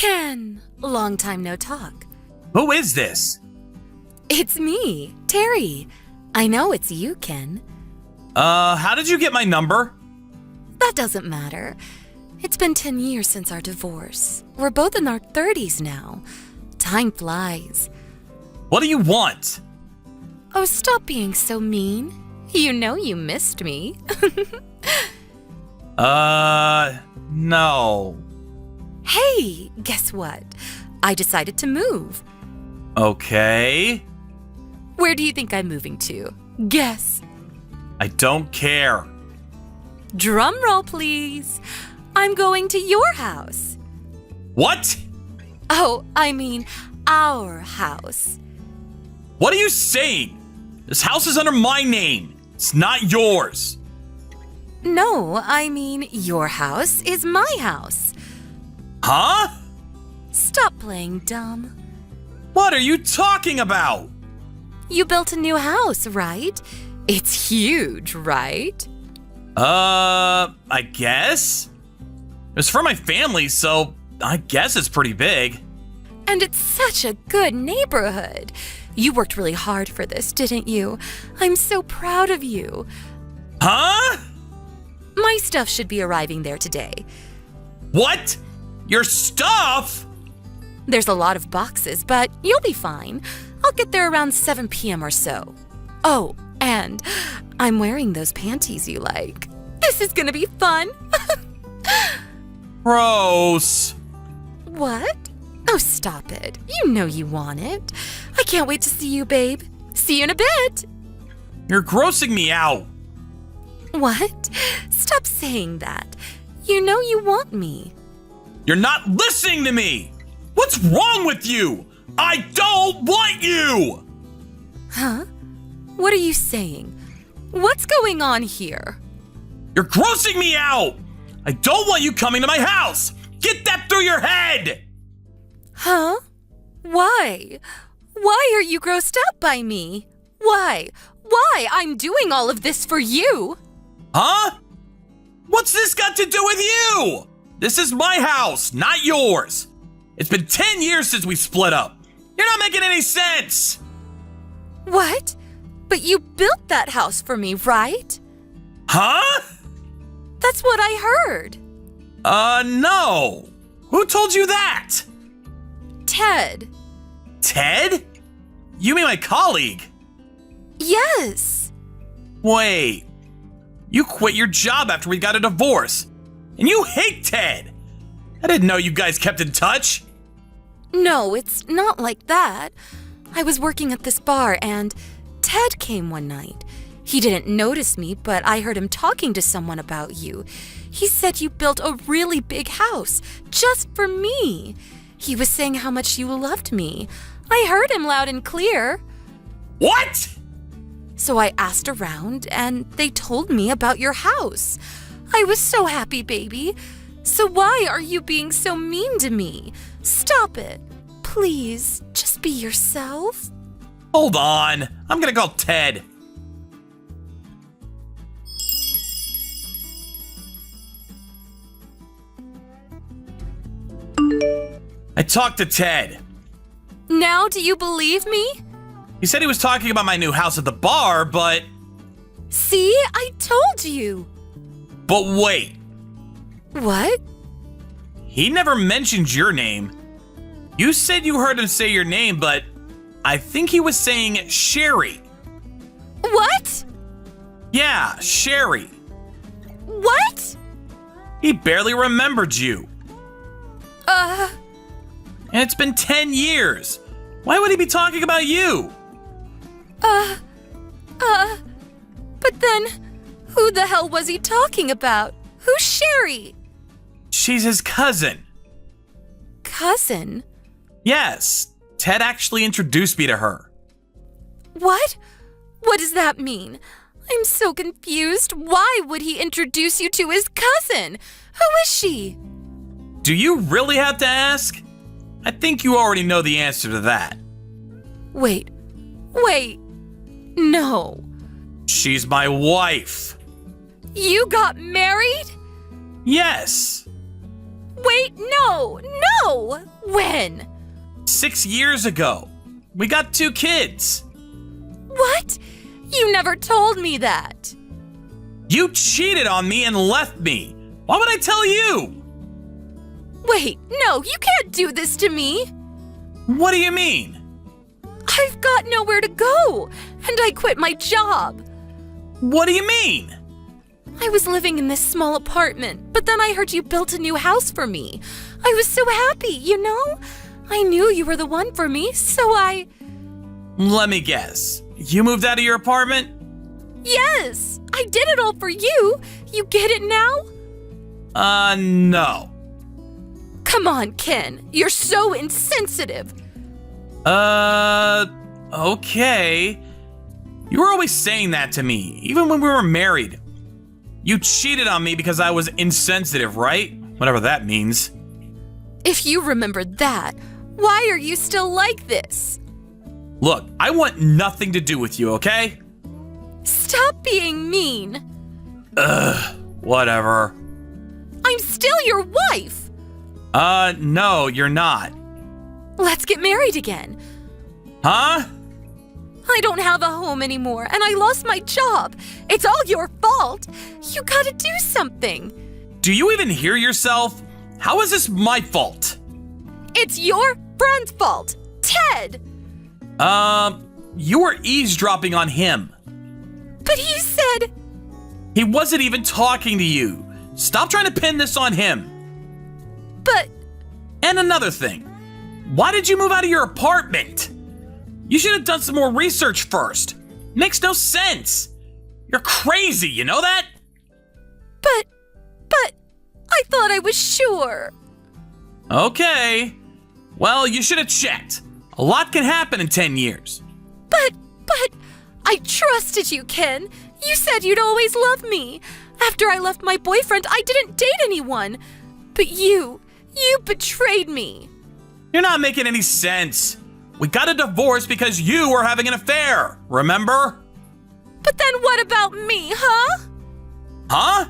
Ken! Long time no talk. Who is this? It's me, Terry. I know it's you, Ken. How did you get my number? That doesn't matter. It's been 10 years since our divorce. We're both in our 30s now. Time flies. What do you want? Oh, stop being so mean. You know you missed me. No. Hey, guess what? I decided to move. Okay. Where do you think I'm moving to? Guess. I don't care. Drum roll, please. I'm going to your house. What? Oh, I mean, our house. What are you saying? This house is under my name. It's not yours. No, I mean, your house is my house. Huh? Stop playing dumb. What are you talking about? You built a new house, right? It's huge, right? I guess? It's for my family, so I guess it's pretty big. And it's such a good neighborhood. You worked really hard for this, didn't you? I'm so proud of you. Huh? My stuff should be arriving there today. What? Your stuff? There's a lot of boxes, but you'll be fine. I'll get there around 7 p.m. or so. Oh, and I'm wearing those panties you like. This is gonna be fun. Gross. What? Oh, stop it. You know you want it. I can't wait to see you, babe. See you in a bit. You're grossing me out. What? Stop saying that. You know you want me. You're not listening to me. What's wrong with you? I don't want you. Huh? What are you saying? What's going on here? You're grossing me out. I don't want you coming to my house. Get that through your head. Huh? Why? Why are you grossed out by me? Why? Why? I'm doing all of this for you. Huh? What's this got to do with you? This is my house, not yours. It's been 10 years since we split up. You're not making any sense. What? But you built that house for me, right? Huh? That's what I heard. No. Who told you that? Ted. Ted? You mean my colleague? Yes. Wait. You quit your job after we got a divorce. And you hate Ted. I didn't know you guys kept in touch. No, it's not like that. I was working at this bar and Ted came one night. He didn't notice me, but I heard him talking to someone about you. He said you built a really big house just for me. He was saying how much you loved me. I heard him loud and clear. What? So I asked around and they told me about your house. I was so happy, baby. So why are you being so mean to me? Stop it. Please, just be yourself. Hold on. I'm gonna call Ted. I talked to Ted. Now do you believe me? He said he was talking about my new house at the bar, but See, I told you. wait. What? He never mentioned your name. You said you heard him say your name, but I think he was saying Sherry. What? Yeah, Sherry. What? He barely remembered you. And it's been 10 years. Why would he be talking about you? But then, who the hell was he talking about? Who's Sherry? She's his cousin. Cousin? Yes, Ted actually introduced me to her. What? What does that mean? I'm so confused. Why would he introduce you to his cousin? Who is she? Do you really have to ask? I think you already know the answer to that. Wait. No. She's my wife. You got married? Yes. Wait, no. No! When? 6 years ago. We got 2 kids. What? You never told me that. You cheated on me and left me. Why would I tell you? Wait, no, you can't do this to me. What do you mean? I've got nowhere to go, and I quit my job. What do you mean? I was living in this small apartment, but then I heard you built a new house for me. I was so happy, you know? I knew you were the one for me, so I... Let me guess. You moved out of your apartment? Yes! I did it all for you! You get it now? No. Come on, Ken. You're so insensitive. Okay. You were always saying that to me, even when we were married. You cheated on me because I was insensitive, right? Whatever that means. If you remember that, why are you still like this? Look, I want nothing to do with you, okay? Stop being mean. Whatever. I'm still your wife. No, you're not. Let's get married again. Huh? I don't have a home anymore, and I lost my job. It's all your fault. You gotta do something. Do you even hear yourself? How is this my fault? It's your friend's fault, Ted. You were eavesdropping on him. But he said... He wasn't even talking to you. Stop trying to pin this on him. But... And another thing. Why did you move out of your apartment? You should have done some more research first. Makes no sense. You're crazy, you know that? But... I thought I was sure. Okay. Well, you should have checked. A lot can happen in 10 years. But... I trusted you, Ken. You said you'd always love me. After I left my boyfriend, I didn't date anyone. But you betrayed me. You're not making any sense. We got a divorce because you were having an affair, remember? But then what about me, huh? Huh?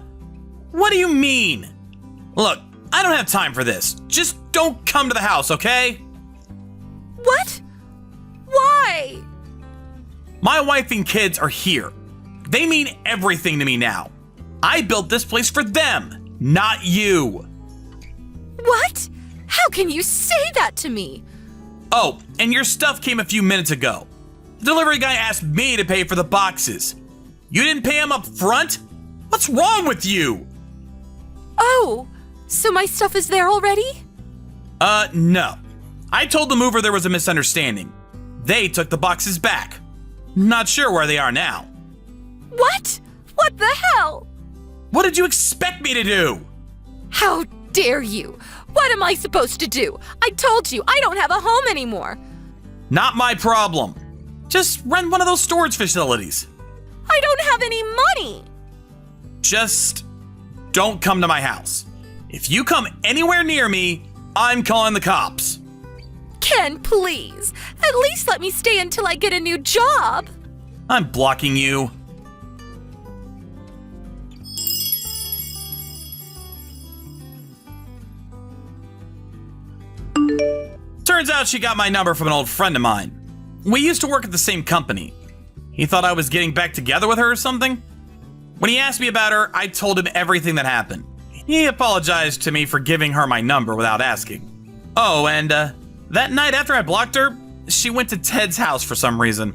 What do you mean? Look, I don't have time for this. Just don't come to the house, okay? What? Why? My wife and kids are here. They mean everything to me now. I built this place for them, not you. What? How can you say that to me? Oh, and your stuff came a few minutes ago. The delivery guy asked me to pay for the boxes. You didn't pay him up front? What's wrong with you? Oh, so my stuff is there already? No. I told the mover there was a misunderstanding. They took the boxes back. Not sure where they are now. What? What the hell? What did you expect me to do? How dare you? What am I supposed to do? I told you, I don't have a home anymore. Not my problem. Just rent one of those storage facilities. I don't have any money. Just don't come to my house. If you come anywhere near me, I'm calling the cops. Ken, please. At least let me stay until I get a new job. I'm blocking you. Turns out she got my number from an old friend of mine. We used to work at the same company. He thought I was getting back together with her or something. When he asked me about her, I told him everything that happened. He apologized to me for giving her my number without asking. Oh, and that night after I blocked her, she went to Ted's house for some reason.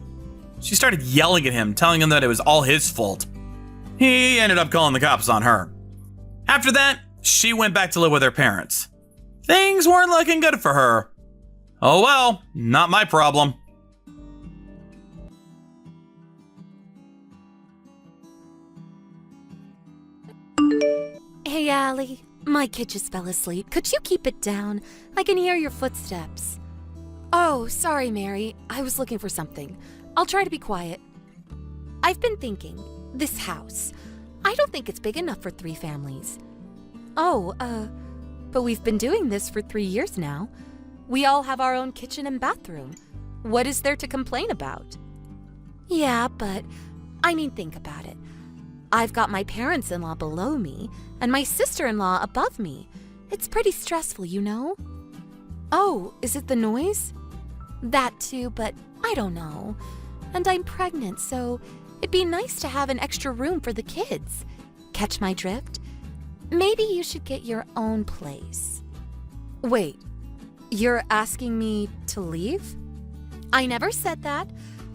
She started yelling at him, telling him that it was all his fault. He ended up calling the cops on her. After that, she went back to live with her parents. Things weren't looking good for her. Oh well, not my problem. Hey, Allie. My kid just fell asleep. Could you keep it down? I can hear your footsteps. Oh, sorry, Mary. I was looking for something. I'll try to be quiet. I've been thinking, this house, I don't think it's big enough for 3 families. Oh, but we've been doing this for 3 years now. We all have our own kitchen and bathroom. What is there to complain about? Yeah, but, think about it. I've got my parents-in-law below me and my sister-in-law above me. It's pretty stressful, you know? Oh, is it the noise? That too, but I don't know. And I'm pregnant, so it'd be nice to have an extra room for the kids. Catch my drift? Maybe you should get your own place. Wait, you're asking me to leave? I never said that.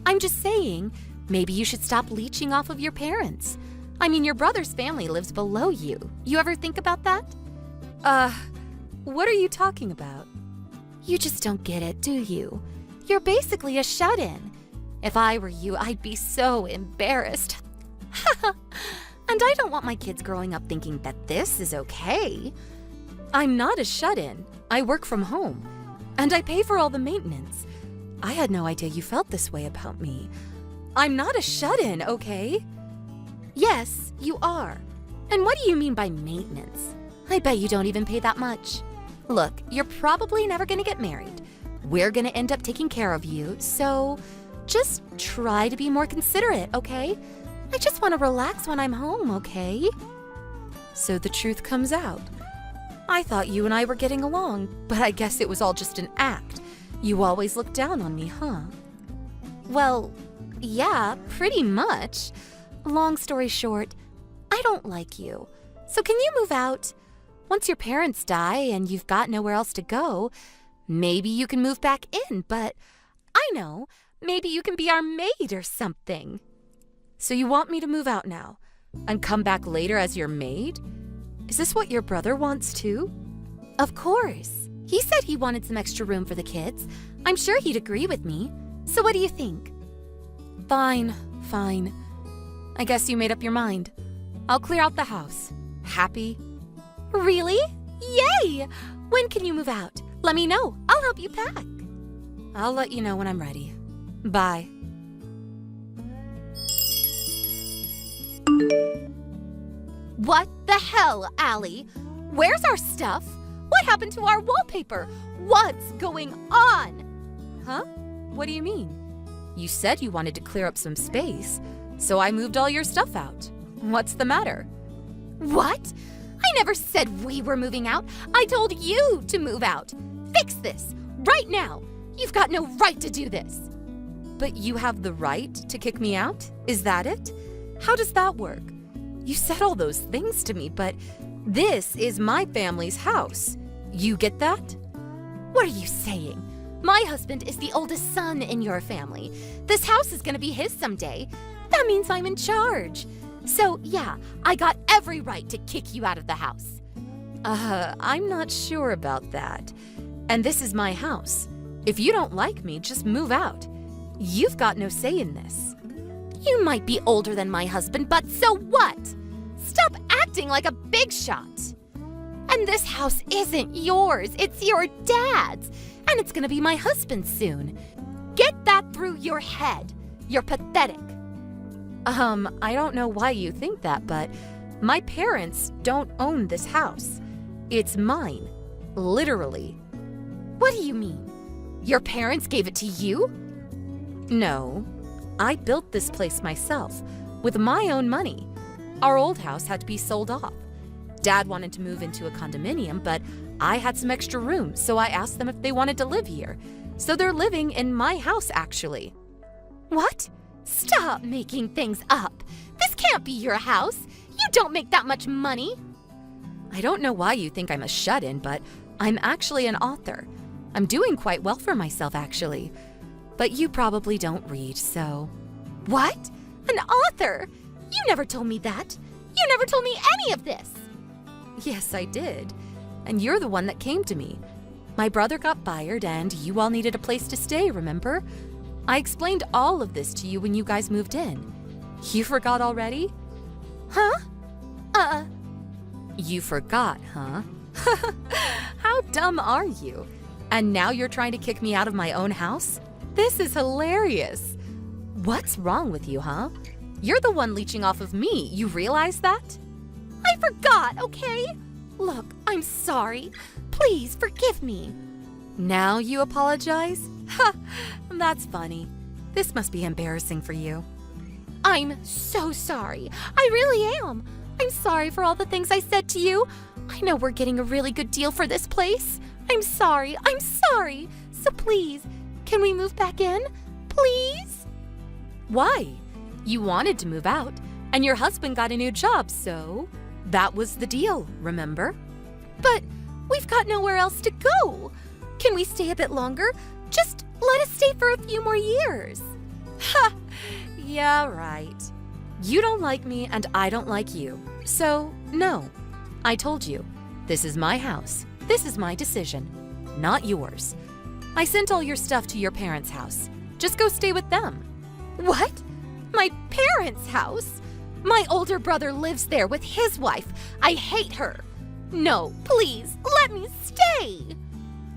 I'm just saying, maybe you should stop leeching off of your parents. I mean, your brother's family lives below you. You ever think about that? What are you talking about? You just don't get it, do you? You're basically a shut-in. If I were you, I'd be so embarrassed. And I don't want my kids growing up thinking that this is okay. I'm not a shut-in. I work from home. And I pay for all the maintenance. I had no idea you felt this way about me. I'm not a shut-in, okay? Yes, you are. And what do you mean by maintenance? I bet you don't even pay that much. Look, you're probably never gonna get married. We're gonna end up taking care of you, so just try to be more considerate, okay? I just want to relax when I'm home, okay? So the truth comes out. I thought you and I were getting along, but I guess it was all just an act. You always look down on me, huh? Well, yeah, pretty much. Long story short, I don't like you. So can you move out? Once your parents die and you've got nowhere else to go, maybe you can move back in, but I know, maybe you can be our maid or something. So you want me to move out now and come back later as your maid? Is this what your brother wants too? Of course. He said he wanted some extra room for the kids. I'm sure he'd agree with me. So what do you think? Fine. I guess you made up your mind. I'll clear out the house. Happy? Really? Yay! When can you move out? Let me know. I'll help you pack. I'll let you know when I'm ready. Bye. What the hell, Allie? Where's our stuff? What happened to our wallpaper? What's going on? Huh? What do you mean? You said you wanted to clear up some space, so I moved all your stuff out. What's the matter? What? I never said we were moving out. I told you to move out. Fix this right now. You've got no right to do this. But you have the right to kick me out? Is that it? How does that work? You said all those things to me, but this is my family's house. You get that? What are you saying? My husband is the oldest son in your family. This house is gonna be his someday. That means I'm in charge. So yeah, I got every right to kick you out of the house. I'm not sure about that. And this is my house. If you don't like me, just move out. You've got no say in this. You might be older than my husband, but so what? Stop acting like a big shot. And this house isn't yours, it's your dad's. And it's gonna be my husband's soon. Get that through your head. You're pathetic. I don't know why you think that, but my parents don't own this house. It's mine. Literally. What do you mean? Your parents gave it to you? No. I built this place myself, with my own money. Our old house had to be sold off. Dad wanted to move into a condominium, but I had some extra room, so I asked them if they wanted to live here. So they're living in my house, actually. What? Stop making things up. This can't be your house. You don't make that much money. I don't know why you think I'm a shut-in, but I'm actually an author. I'm doing quite well for myself, actually. But you probably don't read, so... What? An author? You never told me that. You never told me any of this. Yes, I did. And you're the one that came to me. My brother got fired and you all needed a place to stay, remember? I explained all of this to you when you guys moved in. You forgot already? Huh? You forgot, huh? How dumb are you? And now you're trying to kick me out of my own house? This is hilarious. What's wrong with you, huh? You're the one leeching off of me. You realize that? I forgot, okay? Look, I'm sorry. Please forgive me. Now you apologize? Ha! That's funny. This must be embarrassing for you. I'm so sorry. I really am. I'm sorry for all the things I said to you. I know we're getting a really good deal for this place. I'm sorry. I'm sorry. So please, can we move back in? Please? Why? You wanted to move out, and your husband got a new job, so that was the deal, remember? But we've got nowhere else to go. Can we stay a bit longer? Just let us stay for a few more years. Ha! Yeah, right. You don't like me and I don't like you. So, no. I told you, this is my house. This is my decision, not yours. I sent all your stuff to your parents' house. Just go stay with them. What? My parents' house? My older brother lives there with his wife. I hate her. No, please, let me stay.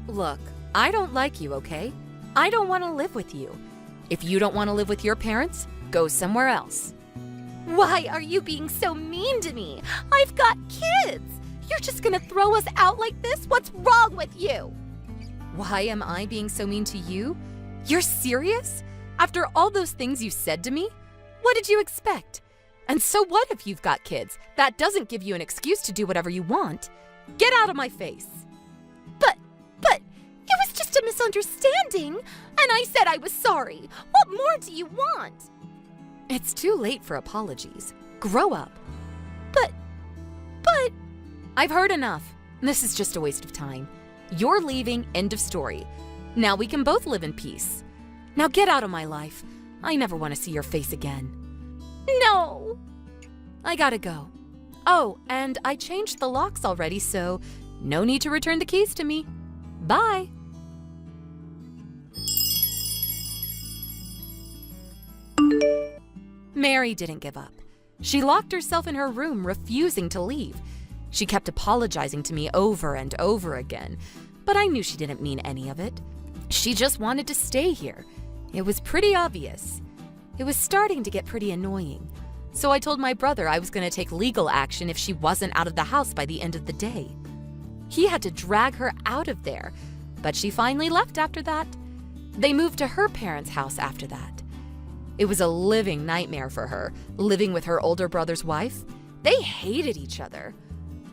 Look, I don't like you, okay? I don't want to live with you. If you don't want to live with your parents, go somewhere else. Why are you being so mean to me? I've got kids. You're just gonna throw us out like this? What's wrong with you? Why am I being so mean to you? You're serious? After all those things you said to me? What did you expect? And so what if you've got kids? That doesn't give you an excuse to do whatever you want. Get out of my face. But, it was just a misunderstanding. And I said I was sorry. What more do you want? It's too late for apologies. Grow up. But, I've heard enough. This is just a waste of time. You're leaving, end of story. Now we can both live in peace. Now get out of my life. I never want to see your face again. No! I gotta go. Oh, and I changed the locks already, so no need to return the keys to me. Bye! Mary didn't give up. She locked herself in her room, refusing to leave. She kept apologizing to me over and over again, but I knew she didn't mean any of it. She just wanted to stay here. It was pretty obvious. It was starting to get pretty annoying. So I told my brother I was going to take legal action if she wasn't out of the house by the end of the day. He had to drag her out of there, but she finally left after that. They moved to her parents' house after that. It was a living nightmare for her, living with her older brother's wife. They hated each other.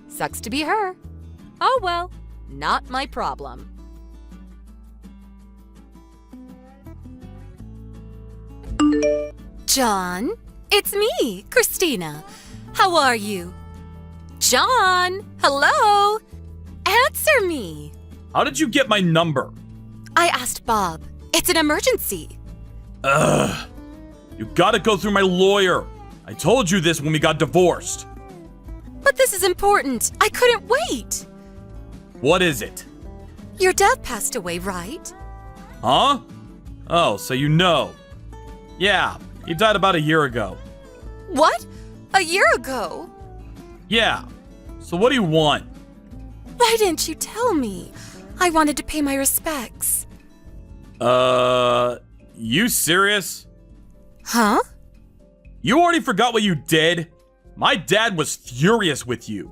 Sucks to be her. Oh well, not my problem. John, it's me, Christina. How are you? John, hello? Answer me. How did you get my number? I asked Bob. It's an emergency. Ugh. You gotta go through my lawyer. I told you this when we got divorced. But this is important. I couldn't wait. What is it? Your dad passed away, right? Huh? Oh, so you know. Yeah, he died about a year ago. What? A year ago? Yeah. So what do you want? Why didn't you tell me? I wanted to pay my respects. You serious? Huh? You already forgot what you did? My dad was furious with you.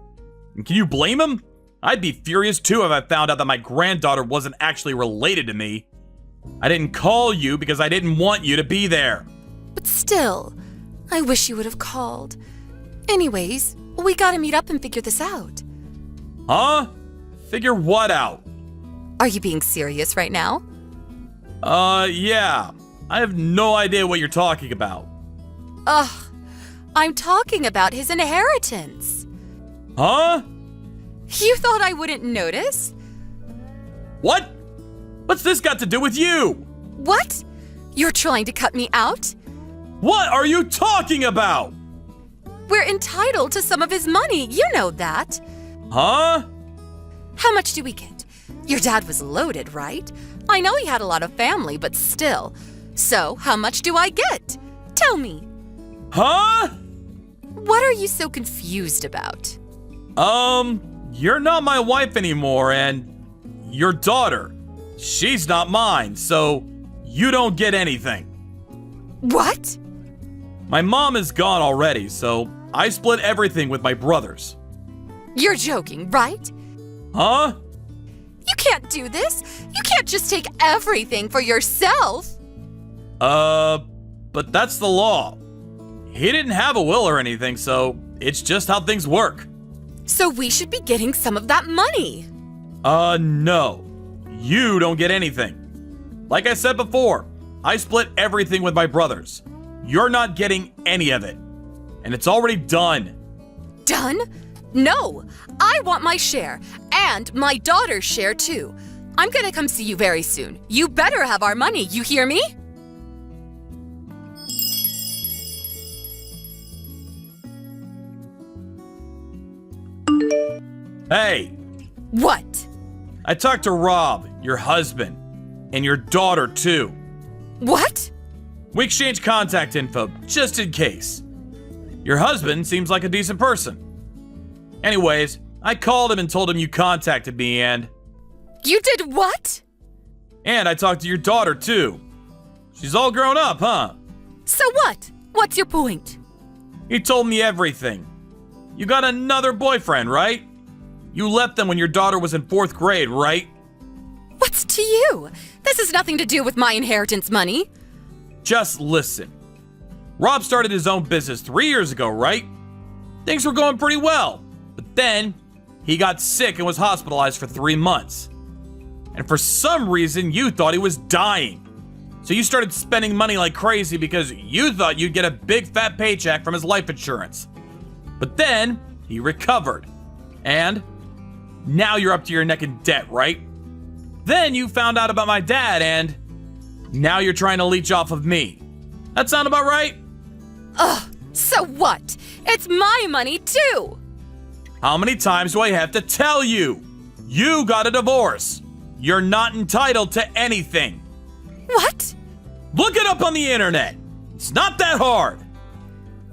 And can you blame him? I'd be furious too if I found out that my granddaughter wasn't actually related to me. I didn't call you because I didn't want you to be there. But still, I wish you would have called. Anyways, we gotta meet up and figure this out. Huh? Figure what out? Are you being serious right now? Yeah. I have no idea what you're talking about. Ugh, I'm talking about his inheritance. Huh? You thought I wouldn't notice? What? What's this got to do with you? What? You're trying to cut me out? What are you talking about? We're entitled to some of his money, you know that. Huh? How much do we get? Your dad was loaded, right? I know he had a lot of family, but still. So, how much do I get? Tell me. Huh? What are you so confused about? You're not my wife anymore, and your daughter, she's not mine, so you don't get anything. What? My mom is gone already, so I split everything with my brothers. You're joking, right? Huh? You can't do this. You can't just take everything for yourself. But that's the law. He didn't have a will or anything, so it's just how things work. So we should be getting some of that money. No. You don't get anything. Like I said before, I split everything with my brothers. You're not getting any of it. And it's already done. Done? No! I want my share, and my daughter's share too. I'm gonna come see you very soon. You better have our money, you hear me? Hey, What? I talked to Rob, your husband, and your daughter too. What? We exchanged contact info, just in case. Your husband seems like a decent person. Anyways, I called him and told him you contacted me and You did what? I talked to your daughter too. She's all grown up, huh? So what? What's your point? He told me everything. You got another boyfriend, right? You left them when your daughter was in 4th grade, right? What's to you? This has nothing to do with my inheritance money. Just listen. Rob started his own business 3 years ago, right? Things were going pretty well. But then, he got sick and was hospitalized for 3 months. And for some reason, you thought he was dying. So you started spending money like crazy because you thought you'd get a big fat paycheck from his life insurance. But then, he recovered. And now you're up to your neck in debt, right? Then you found out about my dad and now you're trying to leech off of me. That sound about right? Ugh, so what? It's my money too! How many times do I have to tell you? You got a divorce. You're not entitled to anything. What? Look it up on the internet. It's not that hard.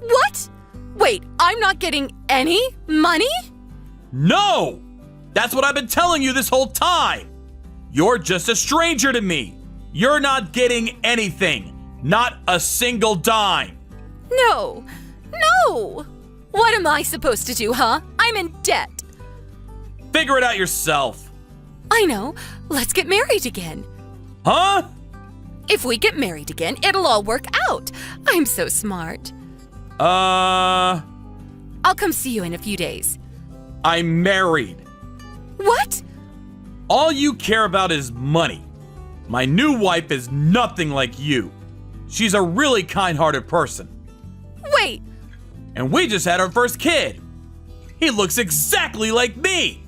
What? Wait, I'm not getting any money? No! That's what I've been telling you this whole time. You're just a stranger to me. You're not getting anything. Not a single dime. No. No! What am I supposed to do, huh? I'm in debt. Figure it out yourself. I know. Let's get married again. Huh? If we get married again, it'll all work out. I'm so smart. I'll come see you in a few days. I'm married. What? All you care about is money. My new wife is nothing like you. She's a really kind-hearted person. Wait. And we just had our first kid. He looks exactly like me.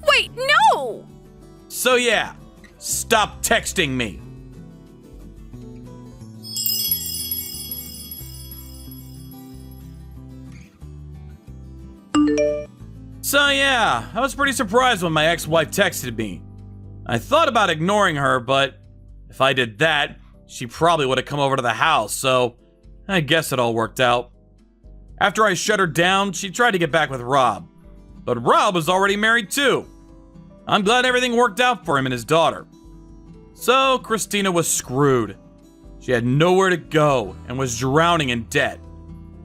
Wait, no! So yeah, stop texting me. So yeah, I was pretty surprised when my ex-wife texted me. I thought about ignoring her, but if I did that, she probably would have come over to the house, so I guess it all worked out. After I shut her down, she tried to get back with Rob, but Rob was already married too. I'm glad everything worked out for him and his daughter. So Christina was screwed. She had nowhere to go and was drowning in debt.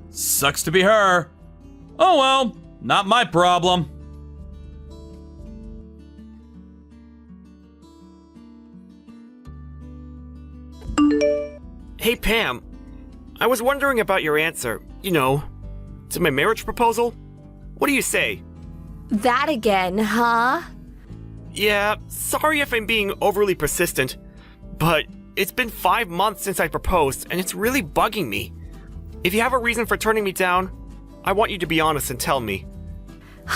Sucks to be her. Oh well, not my problem. Hey Pam, I was wondering about your answer, to my marriage proposal. What do you say? That again, huh? Yeah, sorry if I'm being overly persistent, but it's been 5 months since I proposed and it's really bugging me. If you have a reason for turning me down, I want you to be honest and tell me.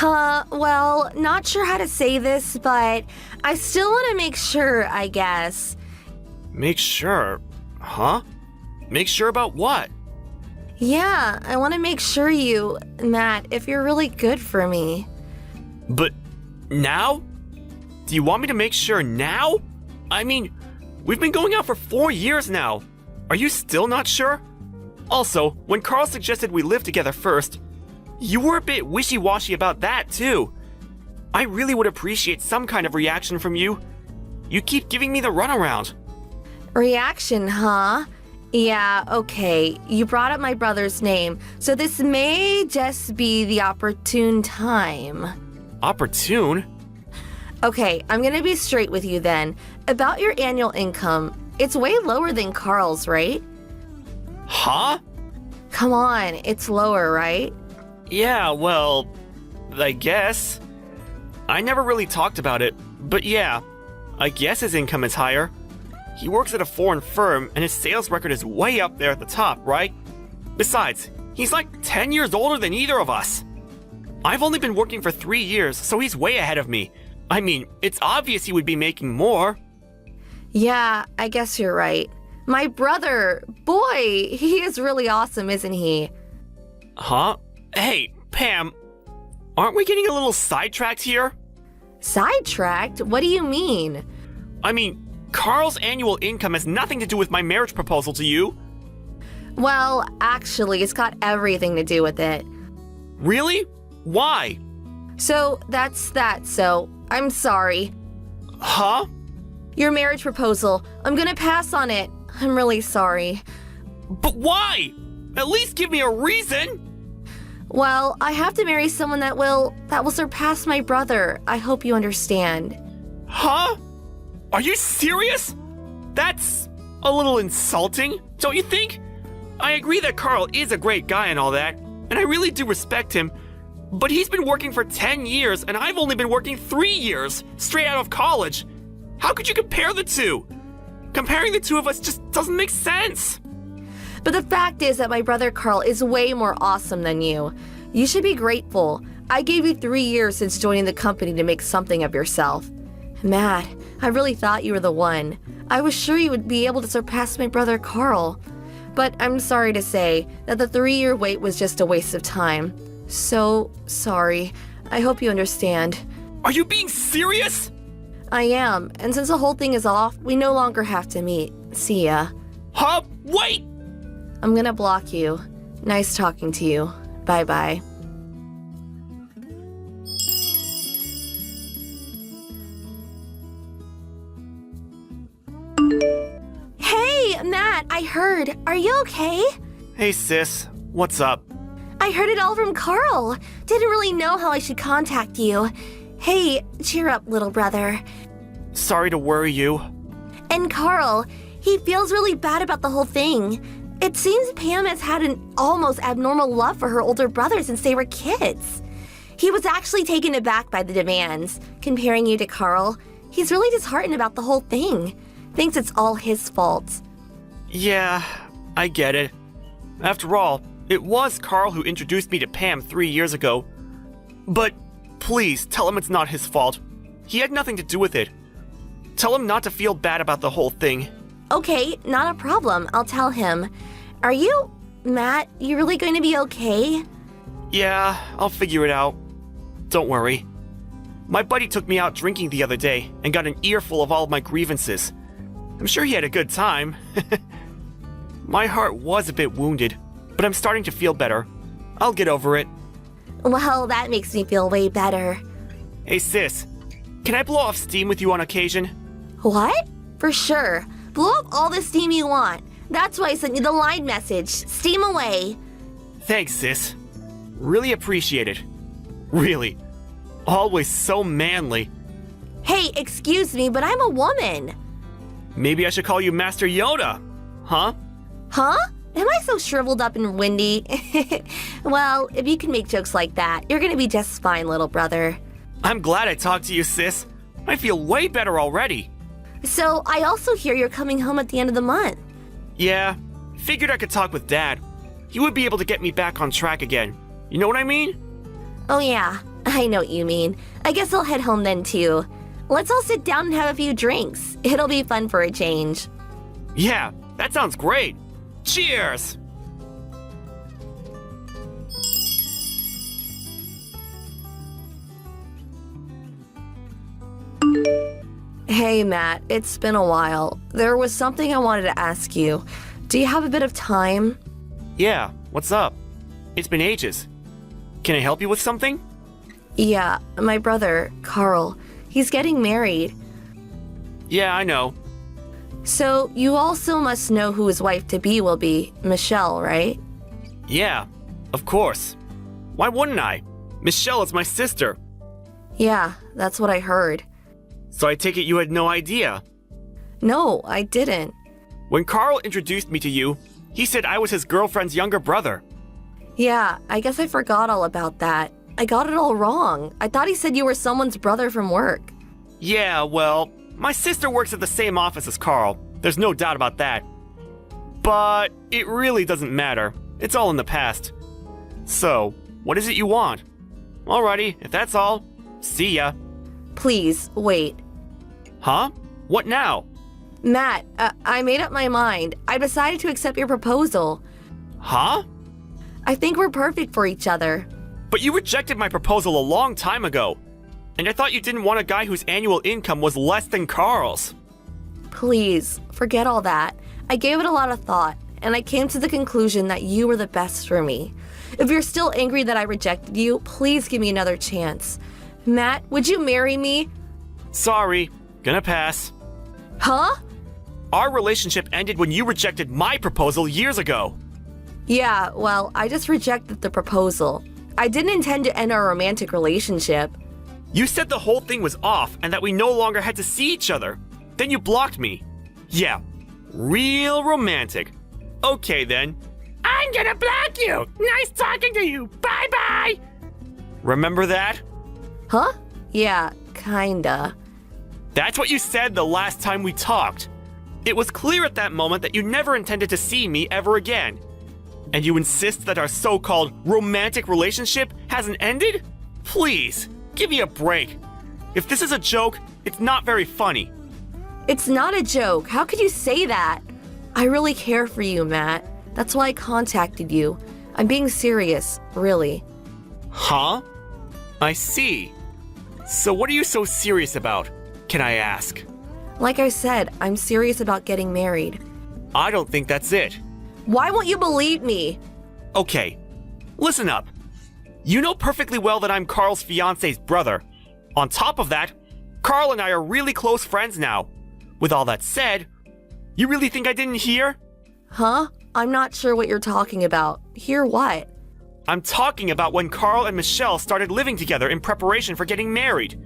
Well, not sure how to say this, but I still want to make sure, I guess. Make sure? Huh? Make sure about what? Yeah, I want to make sure Matt, if you're really good for me. But now? Do you want me to make sure now? I mean, we've been going out for 4 years now. Are you still not sure? Also, when Carl suggested we live together first, you were a bit wishy-washy about that too. I really would appreciate some kind of reaction from you. You keep giving me the runaround. Reaction, huh? Yeah, okay. You brought up my brother's name, so this may just be the opportune time. Opportune? Okay, I'm gonna be straight with you then. About your annual income, it's way lower than Carl's, right? Huh? Come on, it's lower, right? Yeah, well, I guess. I never really talked about it, but yeah, I guess his income is higher. He works at a foreign firm and his sales record is way up there at the top, right? Besides, he's like 10 years older than either of us. I've only been working for 3 years, so he's way ahead of me. I mean, it's obvious he would be making more. Yeah, I guess you're right. My brother, boy, he is really awesome, isn't he? Huh? Hey, Pam, aren't we getting a little sidetracked here? Sidetracked? What do you mean? I mean, Carl's annual income has nothing to do with my marriage proposal to you. Well, actually, it's got everything to do with it. Really? Why? So, that's that, so I'm sorry. Huh? Your marriage proposal, I'm gonna pass on it. I'm really sorry. But why? At least give me a reason! Well, I have to marry someone that will surpass my brother. I hope you understand. Huh? Are you serious? That's a little insulting, don't you think? I agree that Carl is a great guy and all that, and I really do respect him, but he's been working for 10 years and I've only been working 3 years, straight out of college. How could you compare the two? Comparing the two of us just doesn't make sense. But the fact is that my brother Carl is way more awesome than you. You should be grateful. I gave you 3 years since joining the company to make something of yourself. Matt, I really thought you were the one. I was sure you would be able to surpass my brother Carl. But I'm sorry to say that the 3-year wait was just a waste of time. So sorry. I hope you understand. Are you being serious? I am, and since the whole thing is off, we no longer have to meet. See ya. Huh? Wait! I'm gonna block you. Nice talking to you. Bye-bye. Hey, Matt, I heard. Are you okay? Hey sis, what's up? I heard it all from Carl. Didn't really know how I should contact you. Hey, cheer up, little brother. Sorry to worry you. And Carl, he feels really bad about the whole thing. It seems Pam has had an almost abnormal love for her older brother since they were kids. He was actually taken aback by the demands, comparing you to Carl. He's really disheartened about the whole thing. Thinks it's all his fault. Yeah, I get it. After all, it was Carl who introduced me to Pam 3 years ago. But please tell him it's not his fault. He had nothing to do with it. Tell him not to feel bad about the whole thing. Okay, not a problem. I'll tell him. Are you... Matt, you really going to be okay? Yeah, I'll figure it out. Don't worry. My buddy took me out drinking the other day and got an earful of all of my grievances. I'm sure he had a good time. My heart was a bit wounded, but I'm starting to feel better. I'll get over it. Well, that makes me feel way better. Hey sis, can I blow off steam with you on occasion? What? For sure. Blow up all the steam you want. That's why I sent you the line message. Steam away. Thanks sis. Really appreciate it. Really. Always so manly. Hey, excuse me, but I'm a woman. Maybe I should call you Master Yoda. Huh? Huh? Am I so shriveled up and windy? Well, if you can make jokes like that, you're gonna be just fine, little brother. I'm glad I talked to you, sis. I feel way better already. So, I also hear you're coming home at the end of the month. Yeah, figured I could talk with Dad. He would be able to get me back on track again. You know what I mean? Oh yeah, I know what you mean. I guess I'll head home then too. Let's all sit down and have a few drinks. It'll be fun for a change. Yeah, that sounds great. Cheers! Hey Matt, it's been a while. There was something I wanted to ask you. Do you have a bit of time? Yeah, what's up? It's been ages. Can I help you with something? Yeah, my brother, Carl, he's getting married. Yeah, I know. So you also must know who his wife-to-be will be, Michelle, right? Yeah, of course. Why wouldn't I? Michelle is my sister. Yeah, that's what I heard. So I take it you had no idea. No, I didn't. When Carl introduced me to you, he said I was his girlfriend's younger brother. Yeah, I guess I forgot all about that. I got it all wrong. I thought he said you were someone's brother from work. Yeah, well, my sister works at the same office as Carl. There's no doubt about that. But it really doesn't matter. It's all in the past. So, what is it you want? Alrighty, if that's all, see ya. Please, wait. Huh? What now? Matt, I made up my mind. I decided to accept your proposal. Huh? I think we're perfect for each other. But you rejected my proposal a long time ago. And I thought you didn't want a guy whose annual income was less than Carl's. Please, forget all that. I gave it a lot of thought, and I came to the conclusion that you were the best for me. If you're still angry that I rejected you, please give me another chance. Matt, would you marry me? Sorry, gonna pass. Huh? Our relationship ended when you rejected my proposal years ago. Yeah, well, I just rejected the proposal. I didn't intend to end our romantic relationship. You said the whole thing was off and that we no longer had to see each other. Then you blocked me. Yeah, real romantic. Okay then. I'm gonna block you. Nice talking to you. Bye-bye. Remember that? Huh? Yeah, kinda. That's what you said the last time we talked. It was clear at that moment that you never intended to see me ever again. And you insist that our so-called romantic relationship hasn't ended? Please, give me a break. If this is a joke, it's not very funny. It's not a joke. How could you say that? I really care for you, Matt. That's why I contacted you. I'm being serious, really. Huh? I see. So what are you so serious about, can I ask? Like I said, I'm serious about getting married. I don't think that's it. Why won't you believe me? Okay, listen up. You know perfectly well that I'm Carl's fiance's brother. On top of that, Carl and I are really close friends now. With all that said, you really think I didn't hear? Huh? I'm not sure what you're talking about. Hear what? I'm talking about when Carl and Michelle started living together in preparation for getting married.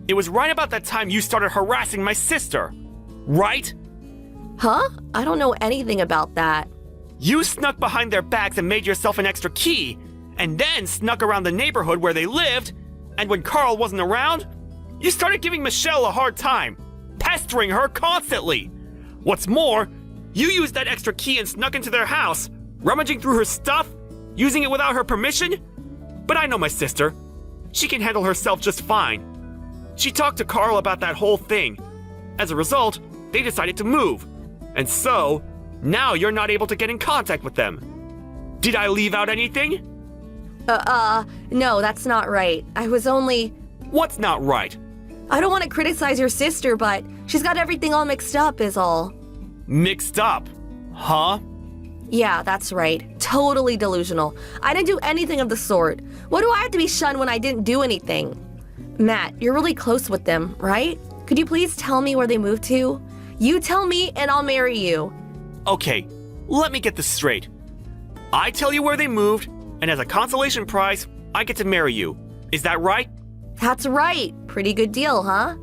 It was right about that time you started harassing my sister. Right? Huh? I don't know anything about that. You snuck behind their backs and made yourself an extra key, and then snuck around the neighborhood where they lived, and when Carl wasn't around, you started giving Michelle a hard time, pestering her constantly. What's more, you used that extra key and snuck into their house, rummaging through her stuff, using it without her permission. But I know my sister. She can handle herself just fine. She talked to Carl about that whole thing. As a result, they decided to move. And so, now you're not able to get in contact with them. Did I leave out anything? No, that's not right. I was only... What's not right? I don't want to criticize your sister, but she's got everything all mixed up is all. Mixed up? Huh? Yeah, that's right. Totally delusional. I didn't do anything of the sort. What do I have to be shunned when I didn't do anything? Matt, you're really close with them, right? Could you please tell me where they moved to? You tell me and I'll marry you. Okay, let me get this straight. I tell you where they moved, and as a consolation prize, I get to marry you. Is that right? That's right. Pretty good deal, huh?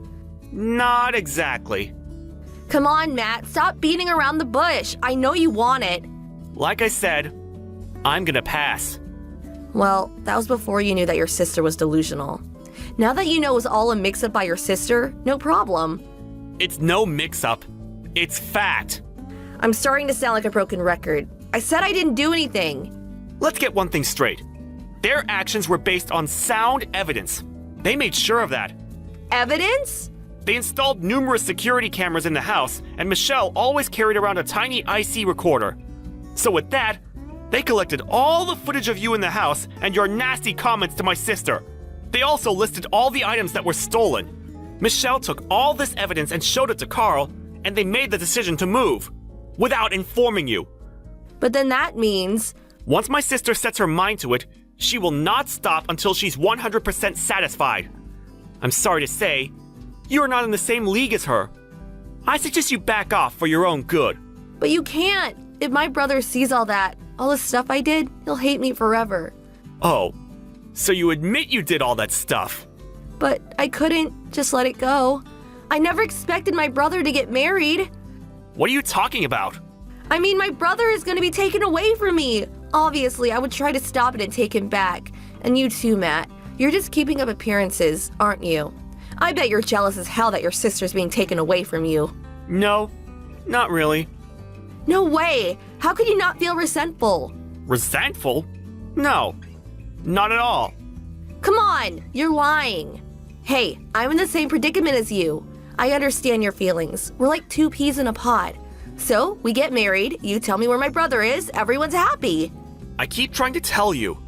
Not exactly. Come on, Matt. Stop beating around the bush. I know you want it. Like I said, I'm gonna pass. Well, that was before you knew that your sister was delusional. Now that you know it was all a mix-up by your sister, no problem. It's no mix-up. It's fact. I'm starting to sound like a broken record. I said I didn't do anything. Let's get one thing straight. Their actions were based on sound evidence. They made sure of that. Evidence? They installed numerous security cameras in the house, and Michelle always carried around a tiny IC recorder. So with that, they collected all the footage of you in the house and your nasty comments to my sister. They also listed all the items that were stolen. Michelle took all this evidence and showed it to Carl, and they made the decision to move, without informing you. But then that means... Once my sister sets her mind to it, she will not stop until she's 100% satisfied. I'm sorry to say, you are not in the same league as her. I suggest you back off for your own good. But you can't. If my brother sees all that, all the stuff I did, he'll hate me forever. Oh, so you admit you did all that stuff? But I couldn't just let it go. I never expected my brother to get married. What are you talking about? I mean, my brother is going to be taken away from me. Obviously, I would try to stop it and take him back. And you too, Matt. You're just keeping up appearances, aren't you? I bet you're jealous as hell that your sister's being taken away from you. No, not really. No way! How could you not feel resentful? Resentful? No, not at all. Come on, you're lying. Hey, I'm in the same predicament as you. I understand your feelings. We're like two peas in a pod. So, we get married, you tell me where my brother is, everyone's happy. I keep trying to tell you.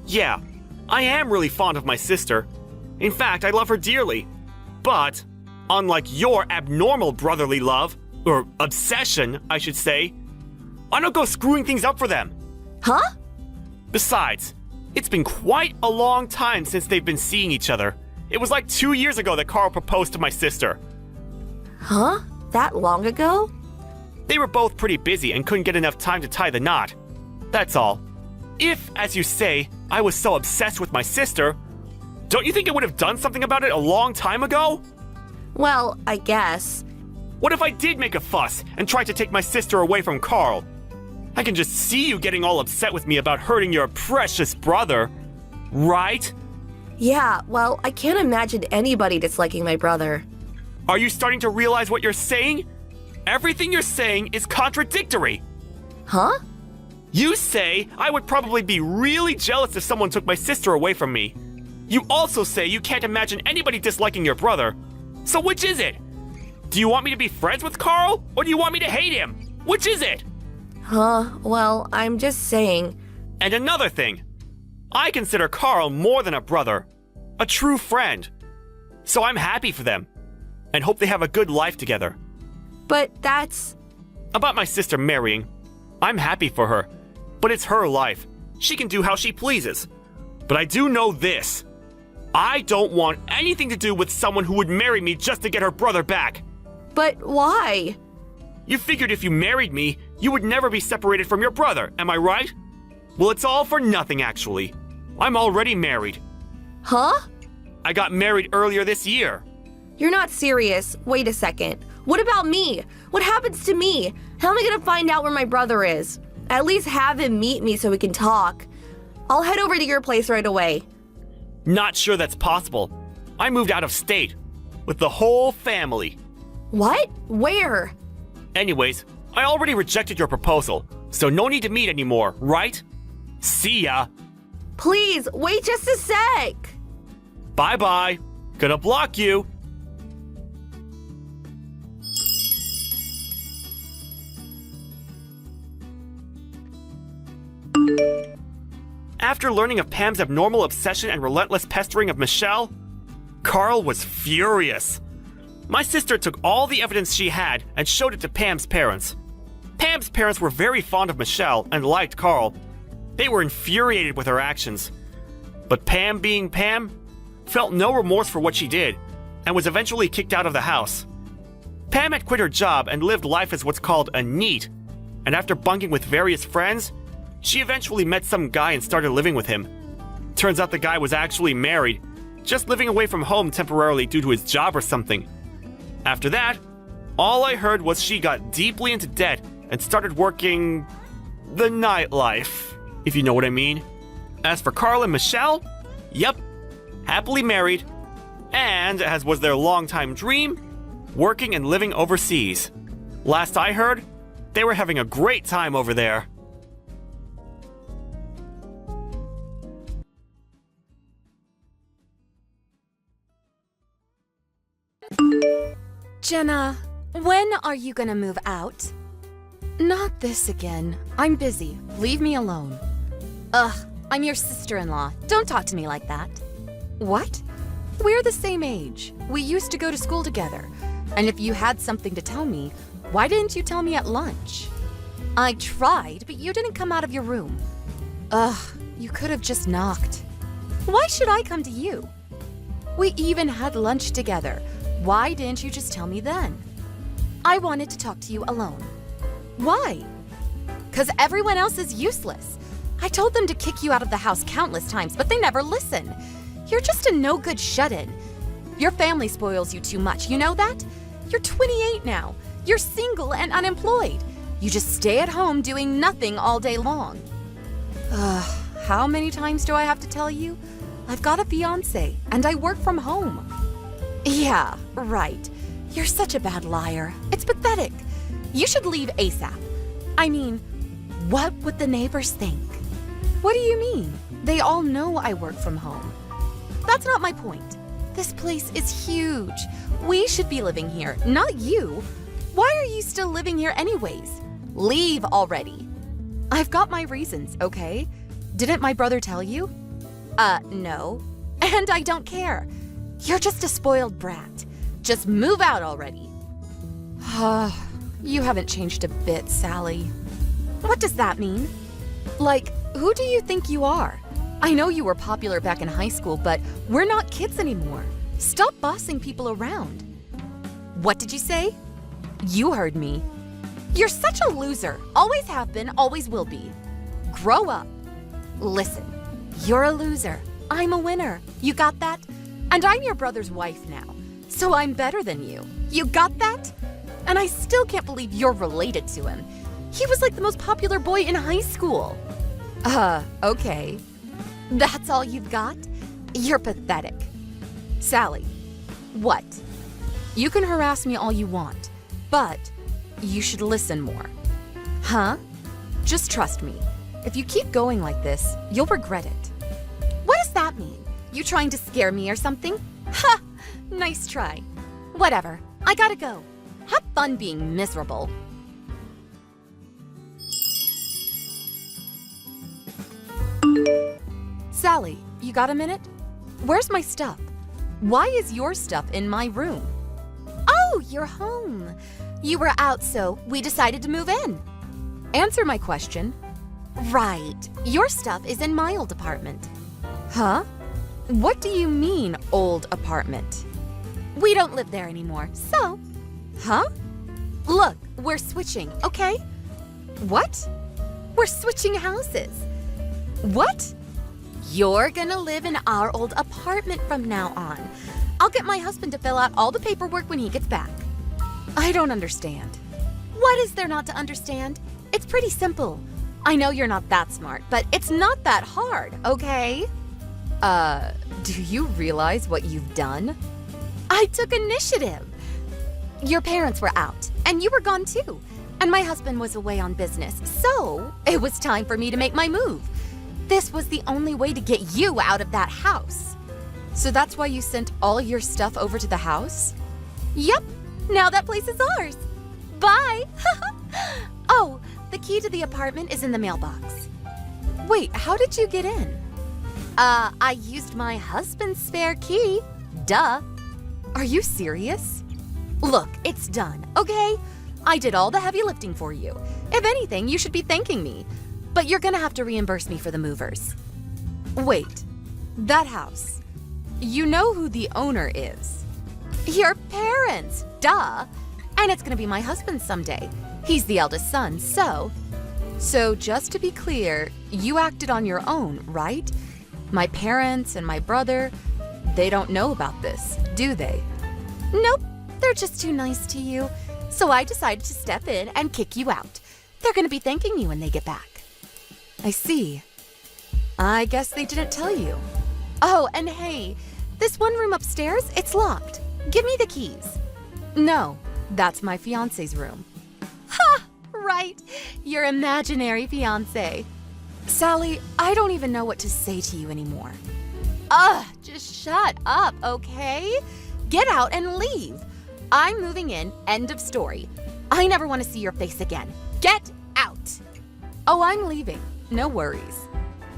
Yeah, I am really fond of my sister. In fact, I love her dearly. But, unlike your abnormal brotherly love, or obsession, I should say, I don't go screwing things up for them. Huh? Besides, it's been quite a long time since they've been seeing each other. It was like 2 years ago that Carl proposed to my sister. Huh? That long ago? They were both pretty busy and couldn't get enough time to tie the knot. That's all. If, as you say, I was so obsessed with my sister, don't you think I would have done something about it a long time ago? Well, I guess. What if I did make a fuss and tried to take my sister away from Carl? I can just see you getting all upset with me about hurting your precious brother, right? Yeah, well, I can't imagine anybody disliking my brother. Are you starting to realize what you're saying? Everything you're saying is contradictory. Huh? You say I would probably be really jealous if someone took my sister away from me. You also say you can't imagine anybody disliking your brother. So which is it? Do you want me to be friends with Carl, or do you want me to hate him? Which is it? Huh? Well, I'm just saying. And another thing. I consider Carl more than a brother. A true friend. So I'm happy for them. And hope they have a good life together. But that's... About my sister marrying, I'm happy for her. But it's her life. She can do how she pleases. But I do know this. I don't want anything to do with someone who would marry me just to get her brother back. But why? You figured if you married me, you would never be separated from your brother, am I right? Well, it's all for nothing, actually. I'm already married. Huh? I got married earlier this year. You're not serious. Wait a second. What about me? What happens to me? How am I gonna find out where my brother is? At least have him meet me so we can talk. I'll head over to your place right away. Not sure that's possible. I moved out of state. With the whole family. What? Where? Anyways, I already rejected your proposal, so no need to meet anymore, right? See ya. Please, wait just a sec. Bye-bye. Gonna block you. After learning of Pam's abnormal obsession and relentless pestering of Michelle, Carl was furious. My sister took all the evidence she had and showed it to Pam's parents. Pam's parents were very fond of Michelle and liked Carl. They were infuriated with her actions. But Pam, being Pam, felt no remorse for what she did and was eventually kicked out of the house. Pam had quit her job and lived life as what's called a NEET, and after bunking with various friends, she eventually met some guy and started living with him. Turns out the guy was actually married, just living away from home temporarily due to his job or something. After that, all I heard was she got deeply into debt and started working the nightlife, if you know what I mean. As for Carl and Michelle, yep, happily married, and, as was their longtime dream, working and living overseas. Last I heard, they were having a great time over there. Jenna, when are you gonna move out? Not this again. I'm busy. Leave me alone. Ugh, I'm your sister-in-law. Don't talk to me like that. What? We're the same age. We used to go to school together. And if you had something to tell me, why didn't you tell me at lunch? I tried, but you didn't come out of your room. Ugh, you could have just knocked. Why should I come to you? We even had lunch together. Why didn't you just tell me then? I wanted to talk to you alone. Why? 'Cause everyone else is useless. I told them to kick you out of the house countless times, but they never listen. You're just a no-good shut-in. Your family spoils you too much, you know that? You're 28 now. You're single and unemployed. You just stay at home doing nothing all day long. How many times do I have to tell you? I've got a fiance, and I work from home. Yeah, right. You're such a bad liar. It's pathetic. You should leave ASAP. I mean, what would the neighbors think? What do you mean? They all know I work from home. That's not my point. This place is huge. We should be living here, not you. Why are you still living here anyways? Leave already. I've got my reasons, okay? Didn't my brother tell you? No. And I don't care. You're just a spoiled brat. Just move out already. You haven't changed a bit, Sally. What does that mean? Like, who do you think you are? I know you were popular back in high school, but we're not kids anymore. Stop bossing people around. What did you say? You heard me. You're such a loser. Always have been, always will be. Grow up. Listen, you're a loser. I'm a winner. You got that? And I'm your brother's wife now. So I'm better than you. You got that? And I still can't believe you're related to him. He was like the most popular boy in high school. Okay. That's all you've got? You're pathetic. Sally, what? You can harass me all you want, but you should listen more. Huh? Just trust me. If you keep going like this, you'll regret it. What does that mean? You trying to scare me or something? Ha! Nice try. Whatever. I gotta go. Have fun being miserable. Sally, you got a minute? Where's my stuff? Why is your stuff in my room? Oh, you're home. You were out, so we decided to move in. Answer my question. Right. Your stuff is in my old apartment. Huh? What do you mean, old apartment? We don't live there anymore, so... Huh? Look, we're switching, okay? What? We're switching houses. What? You're gonna live in our old apartment from now on. I'll get my husband to fill out all the paperwork when he gets back. I don't understand. What is there not to understand? It's pretty simple. I know you're not that smart, but it's not that hard, okay? Do you realize what you've done? I took initiative. Your parents were out, and you were gone too. And my husband was away on business, so it was time for me to make my move. This was the only way to get you out of that house. So that's why you sent all your stuff over to the house? Yep, now that place is ours. Bye. Oh, the key to the apartment is in the mailbox. Wait, how did you get in? I used my husband's spare key. Duh. Are you serious? Look, it's done, okay? I did all the heavy lifting for you. If anything, you should be thanking me. But you're gonna have to reimburse me for the movers. Wait, that house. You know who the owner is. Your parents, duh. And it's gonna be my husband someday. He's the eldest son, so... So just to be clear, you acted on your own, right? My parents and my brother, they don't know about this, do they? Nope, they're just too nice to you. So I decided to step in and kick you out. They're gonna be thanking you when they get back. I see. I guess they didn't tell you. Oh, and hey, this one room upstairs, it's locked. Give me the keys. No, that's my fiance's room. Ha! Right, your imaginary fiance. Sally, I don't even know what to say to you anymore. Ugh, just shut up, okay? Get out and leave. I'm moving in, end of story. I never want to see your face again. Get out. Oh, I'm leaving. No worries.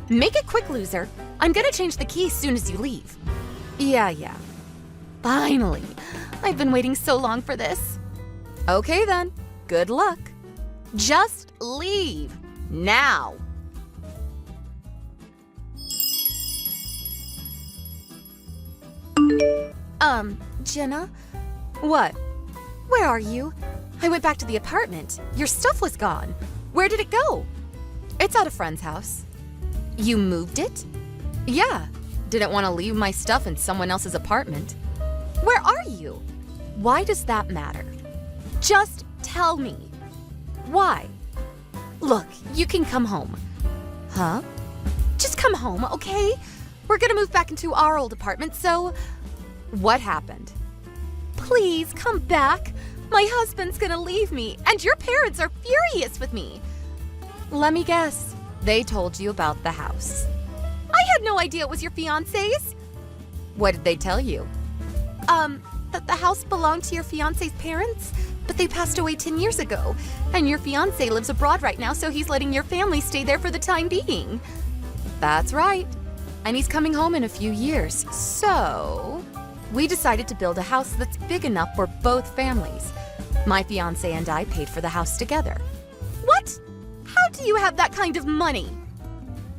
Make it quick, loser. I'm gonna change the key as soon as you leave. Yeah. Finally. I've been waiting so long for this. Okay then. Good luck. Just leave. Now. Jenna? What? Where are you? I went back to the apartment. Your stuff was gone. Where did it go? It's at a friend's house. You moved it? Yeah. Didn't want to leave my stuff in someone else's apartment. Where are you? Why does that matter? Just tell me. Why? Look, you can come home. Huh? Just come home, okay? We're gonna move back into our old apartment, so what happened? Please come back. My husband's gonna leave me, and your parents are furious with me. Let me guess. They told you about the house. I had no idea it was your fiancé's. What did they tell you? That the house belonged to your fiancé's parents, but they passed away 10 years ago, and your fiancé lives abroad right now, so he's letting your family stay there for the time being. That's right. And he's coming home in a few years. So, we decided to build a house that's big enough for both families. My fiancé and I paid for the house together. What? How do you have that kind of money?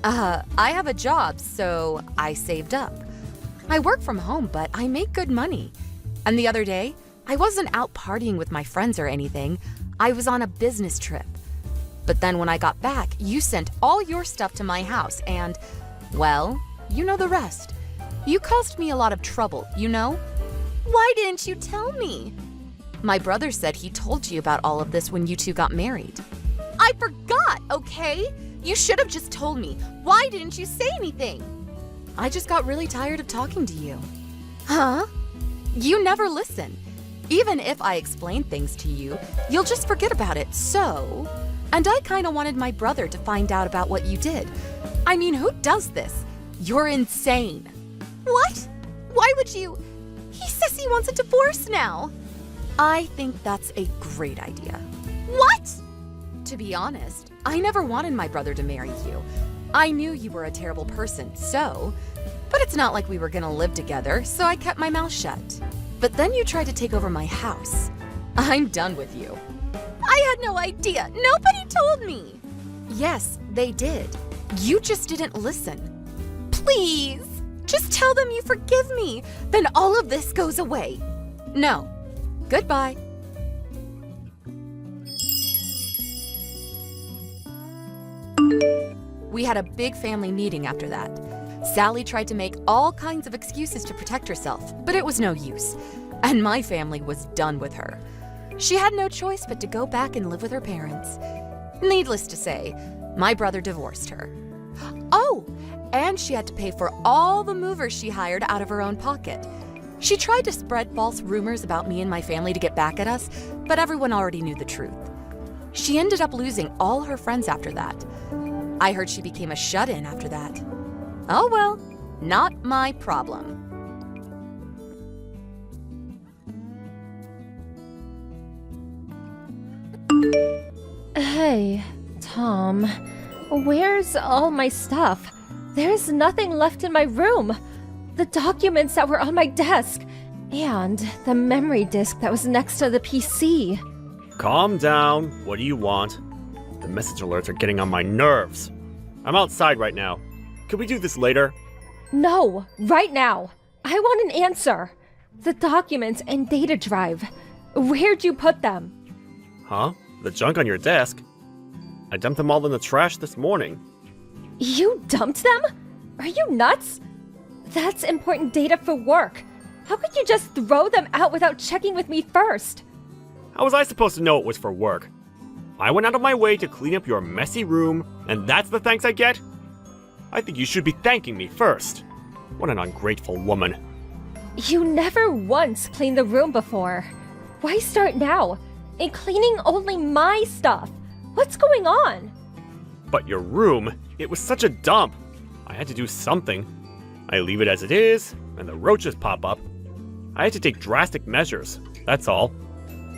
I have a job, so I saved up. I work from home, but I make good money. And the other day, I wasn't out partying with my friends or anything. I was on a business trip. But then when I got back, you sent all your stuff to my house and, well, you know the rest. You caused me a lot of trouble, you know? Why didn't you tell me? My brother said he told you about all of this when you two got married. I forgot, okay? You should have just told me. Why didn't you say anything? I just got really tired of talking to you. Huh? You never listen. Even if I explain things to you, you'll just forget about it, so... And I kinda wanted my brother to find out about what you did. I mean, who does this? You're insane. What? Why would you... He says he wants a divorce now. I think that's a great idea. What? To be honest, I never wanted my brother to marry you. I knew you were a terrible person, so... But it's not like we were gonna live together, so I kept my mouth shut. But then you tried to take over my house. I'm done with you. I had no idea. Nobody told me. Yes, they did. You just didn't listen. Please, just tell them you forgive me. Then all of this goes away. No. Goodbye. We had a big family meeting after that. Sally tried to make all kinds of excuses to protect herself, but it was no use. And my family was done with her. She had no choice but to go back and live with her parents. Needless to say, my brother divorced her. Oh, and she had to pay for all the movers she hired out of her own pocket. She tried to spread false rumors about me and my family to get back at us, but everyone already knew the truth. She ended up losing all her friends after that. I heard she became a shut-in after that. Oh well, not my problem. Hey, Tom, where's all my stuff? There's nothing left in my room. The documents that were on my desk, and the memory disk that was next to the PC. Calm down. What do you want? The message alerts are getting on my nerves. I'm outside right now. Could we do this later? No, right now. I want an answer. The documents and data drive. Where'd you put them? Huh? The junk on your desk? I dumped them all in the trash this morning. You dumped them? Are you nuts? That's important data for work. How could you just throw them out without checking with me first? How was I supposed to know it was for work? I went out of my way to clean up your messy room, and that's the thanks I get? I think you should be thanking me first. What an ungrateful woman. You never once cleaned the room before. Why start now? And cleaning only my stuff. What's going on? But your room, it was such a dump. I had to do something. I leave it as it is, and the roaches pop up. I had to take drastic measures, that's all.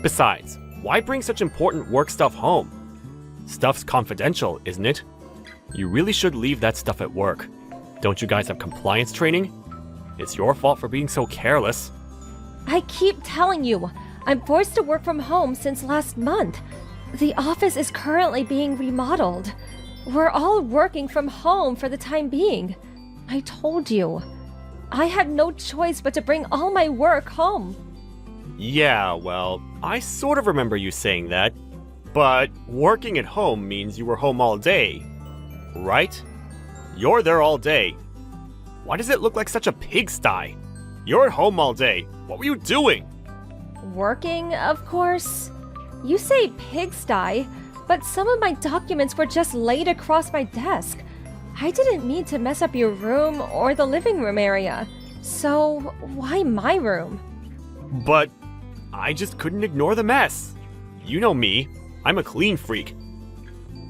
Besides, why bring such important work stuff home? Stuff's confidential, isn't it? You really should leave that stuff at work. Don't you guys have compliance training? It's your fault for being so careless. I keep telling you, I'm forced to work from home since last month. The office is currently being remodeled. We're all working from home for the time being. I told you. I had no choice but to bring all my work home. Yeah, well, I sort of remember you saying that. But working at home means you were home all day, right? You're there all day. Why does it look like such a pigsty? You're at home all day. What were you doing? Working, of course. You say pigsty, but some of my documents were just laid across my desk. I didn't mean to mess up your room or the living room area. So, why my room? But I just couldn't ignore the mess. You know me, I'm a clean freak.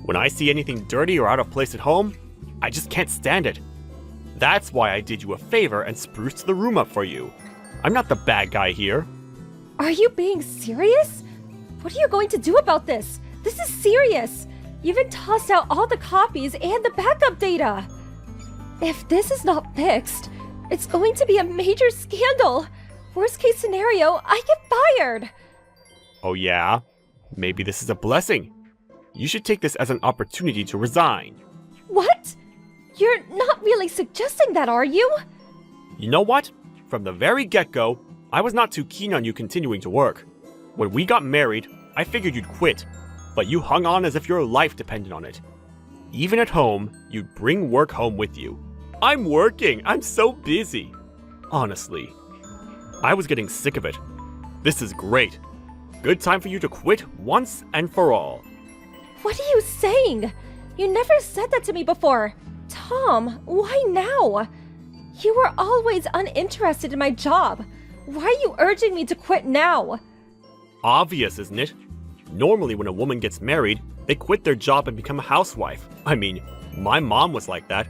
When I see anything dirty or out of place at home, I just can't stand it. That's why I did you a favor and spruced the room up for you. I'm not the bad guy here. Are you being serious? What are you going to do about this? This is serious. You even tossed out all the copies and the backup data. If this is not fixed, it's going to be a major scandal. Worst case scenario, I get fired. Oh yeah? Maybe this is a blessing. You should take this as an opportunity to resign. What? You're not really suggesting that, are you? You know what? From the very get-go, I was not too keen on you continuing to work. When we got married, I figured you'd quit, but you hung on as if your life depended on it. Even at home, you'd bring work home with you. I'm working! I'm so busy! Honestly, I was getting sick of it. This is great. Good time for you to quit once and for all. What are you saying? You never said that to me before. Tom, why now? You were always uninterested in my job. Why are you urging me to quit now? Obvious, isn't it? Normally when a woman gets married, they quit their job and become a housewife. I mean, my mom was like that.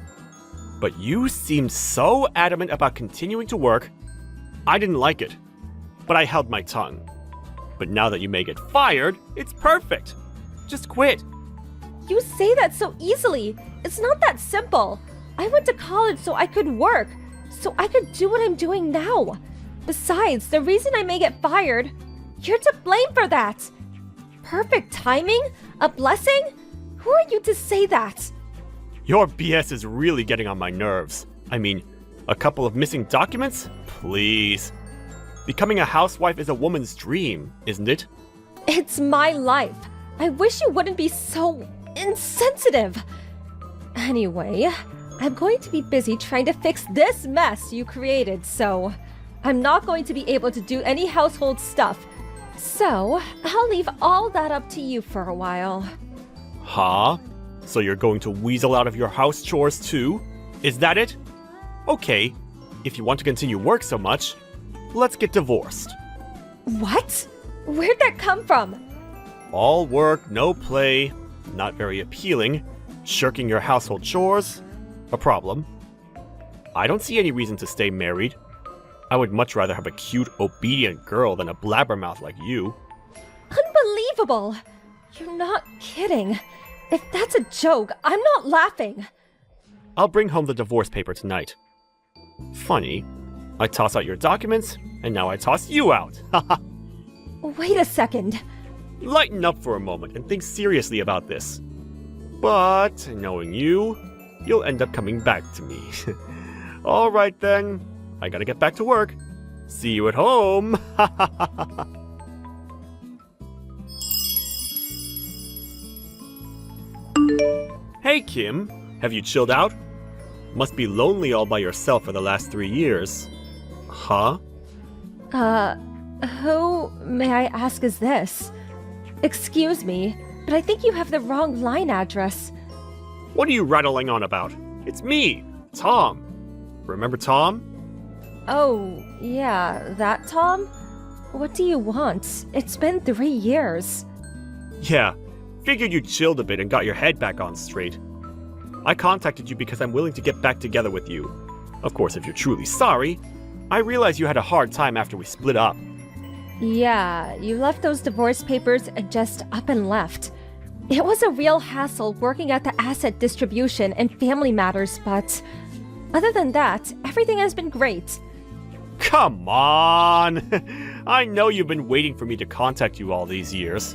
But you seemed so adamant about continuing to work, I didn't like it. But I held my tongue. But now that you may get fired, it's perfect. Just quit. You say that so easily. It's not that simple. I went to college so I could work, so I could do what I'm doing now. Besides, the reason I may get fired, you're to blame for that. Perfect timing? A blessing? Who are you to say that? Your BS is really getting on my nerves. I mean, a couple of missing documents? Please. Becoming a housewife is a woman's dream, isn't it? It's my life. I wish you wouldn't be so insensitive. Anyway, I'm going to be busy trying to fix this mess you created, so I'm not going to be able to do any household stuff. So, I'll leave all that up to you for a while. Huh? So you're going to weasel out of your house chores too? Is that it? Okay, if you want to continue work so much, let's get divorced. What? Where'd that come from? All work, no play, not very appealing. Shirking your household chores, a problem. I don't see any reason to stay married. I would much rather have a cute, obedient girl than a blabbermouth like you. Unbelievable! You're not kidding. If that's a joke, I'm not laughing. I'll bring home the divorce paper tonight. Funny, I toss out your documents, and now I toss you out. Haha. Wait a second. Lighten up for a moment and think seriously about this. But, knowing you, you'll end up coming back to me. Alright then, I gotta get back to work. See you at home! Hey Kim, have you chilled out? Must be lonely all by yourself for the last 3 years. Huh? Who, may I ask, is this? Excuse me, but I think you have the wrong line address. What are you rattling on about? It's me, Tom. Remember Tom? Oh, yeah, that Tom? What do you want? It's been 3 years. Yeah, figured you chilled a bit and got your head back on straight. I contacted you because I'm willing to get back together with you. Of course, if you're truly sorry. I realize you had a hard time after we split up. Yeah, you left those divorce papers and just up and left. It was a real hassle working at the asset distribution and family matters, but other than that, everything has been great. Come on! I know you've been waiting for me to contact you all these years.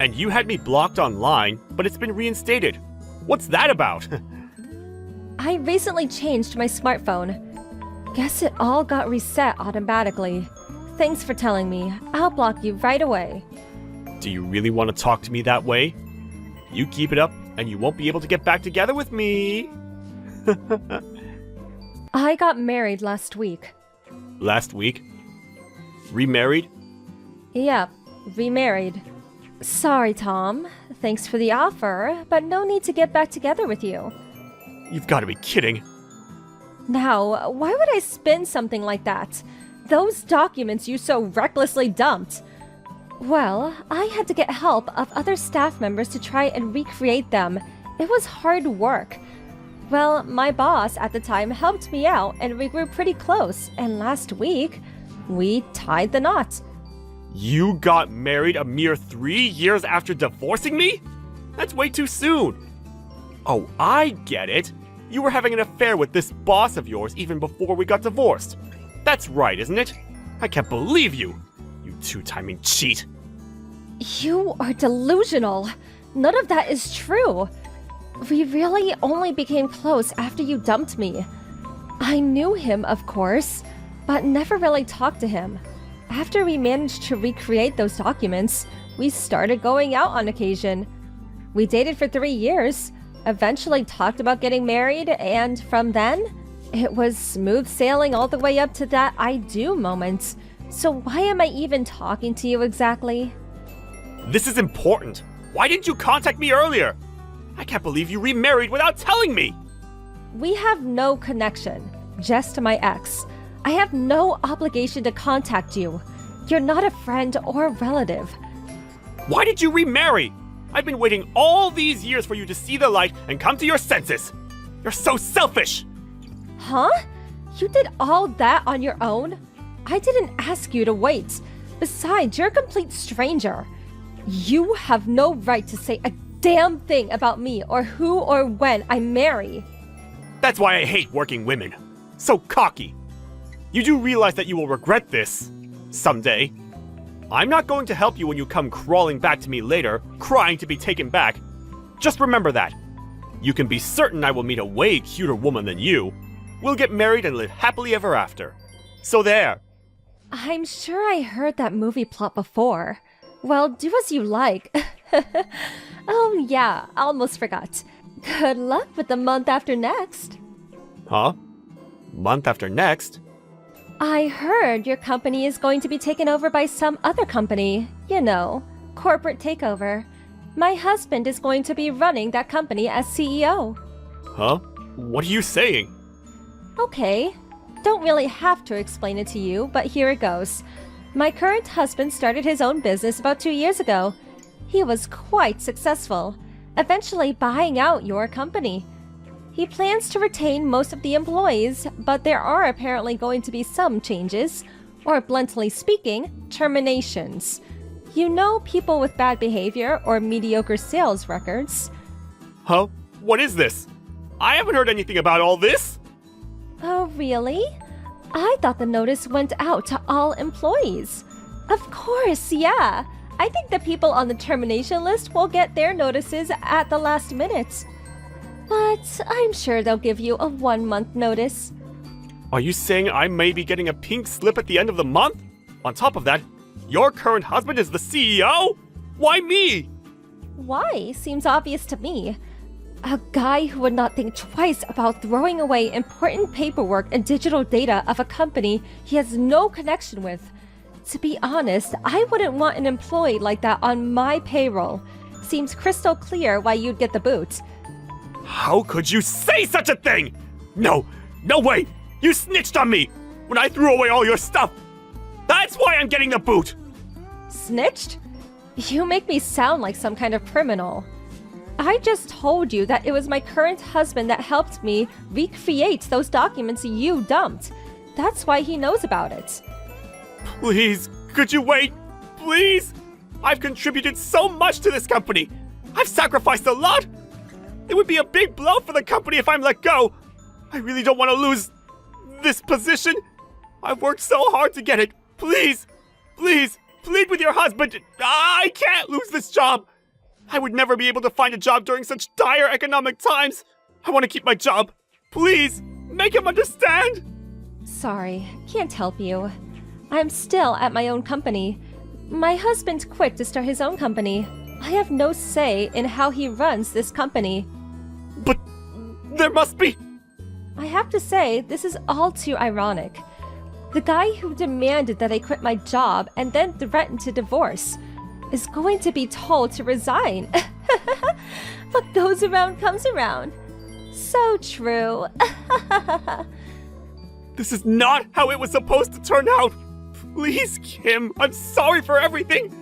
And you had me blocked online, but it's been reinstated. What's that about? I recently changed my smartphone. Guess it all got reset automatically. Thanks for telling me. I'll block you right away. Do you really want to talk to me that way? You keep it up, and you won't be able to get back together with me. I got married last week. Last week? Remarried? Yep, remarried. Sorry, Tom. Thanks for the offer, but no need to get back together with you. You've got to be kidding. Now, why would I spin something like that? Those documents you so recklessly dumped. Well, I had to get help of other staff members to try and recreate them. It was hard work. Well, my boss at the time helped me out and we grew pretty close, and last week, we tied the knot. You got married a mere 3 years after divorcing me? That's way too soon. Oh, I get it. You were having an affair with this boss of yours even before we got divorced. That's right, isn't it? I can't believe you. You two-timing cheat. You are delusional. None of that is true. We really only became close after you dumped me. I knew him, of course, but never really talked to him. After we managed to recreate those documents, we started going out on occasion. We dated for 3 years, eventually talked about getting married, and from then, it was smooth sailing all the way up to that I do moment. So why am I even talking to you exactly? This is important. Why didn't you contact me earlier? I can't believe you remarried without telling me. We have no connection, just my ex. I have no obligation to contact you. You're not a friend or relative. Why did you remarry? I've been waiting all these years for you to see the light and come to your senses. You're so selfish. Huh? You did all that on your own? I didn't ask you to wait. Besides, you're a complete stranger. You have no right to say a damn thing about me or who or when I marry. That's why I hate working women. So cocky. You do realize that you will regret this someday. I'm not going to help you when you come crawling back to me later, crying to be taken back. Just remember that. You can be certain I will meet a way cuter woman than you. We'll get married and live happily ever after. So there. I'm sure I heard that movie plot before. Well, do as you like. Oh yeah, almost forgot. Good luck with the month after next. Huh? Month after next? I heard your company is going to be taken over by some other company. You know, corporate takeover. My husband is going to be running that company as CEO. Huh? What are you saying? Okay, don't really have to explain it to you, but here it goes. My current husband started his own business about 2 years ago. He was quite successful, eventually buying out your company. He plans to retain most of the employees, but there are apparently going to be some changes, or bluntly speaking, terminations. You know, people with bad behavior or mediocre sales records. Huh? What is this? I haven't heard anything about all this. Oh, really? I thought the notice went out to all employees. Of course, yeah. I think the people on the termination list will get their notices at the last minute. But I'm sure they'll give you a 1-month notice. Are you saying I may be getting a pink slip at the end of the month? On top of that, your current husband is the CEO? Why me? Why seems obvious to me. A guy who would not think twice about throwing away important paperwork and digital data of a company he has no connection with. To be honest, I wouldn't want an employee like that on my payroll. Seems crystal clear why you'd get the boot. How could you say such a thing? No way! You snitched on me when I threw away all your stuff! That's why I'm getting the boot! Snitched? You make me sound like some kind of criminal. I just told you that it was my current husband that helped me recreate those documents you dumped. That's why he knows about it. Please, could you wait? Please! I've contributed so much to this company! I've sacrificed a lot! It would be a big blow for the company if I'm let go! I really don't want to lose this position! I've worked so hard to get it! Please! Please! Plead with your husband! I can't lose this job! I would never be able to find a job during such dire economic times! I want to keep my job! Please! Make him understand! Sorry, can't help you. I'm still at my own company. My husband quit to start his own company. I have no say in how he runs this company. But there must be... I have to say, this is all too ironic. The guy who demanded that I quit my job and then threatened to divorce is going to be told to resign. What goes around comes around. So true. This is not how it was supposed to turn out. Please, Kim, I'm sorry for everything.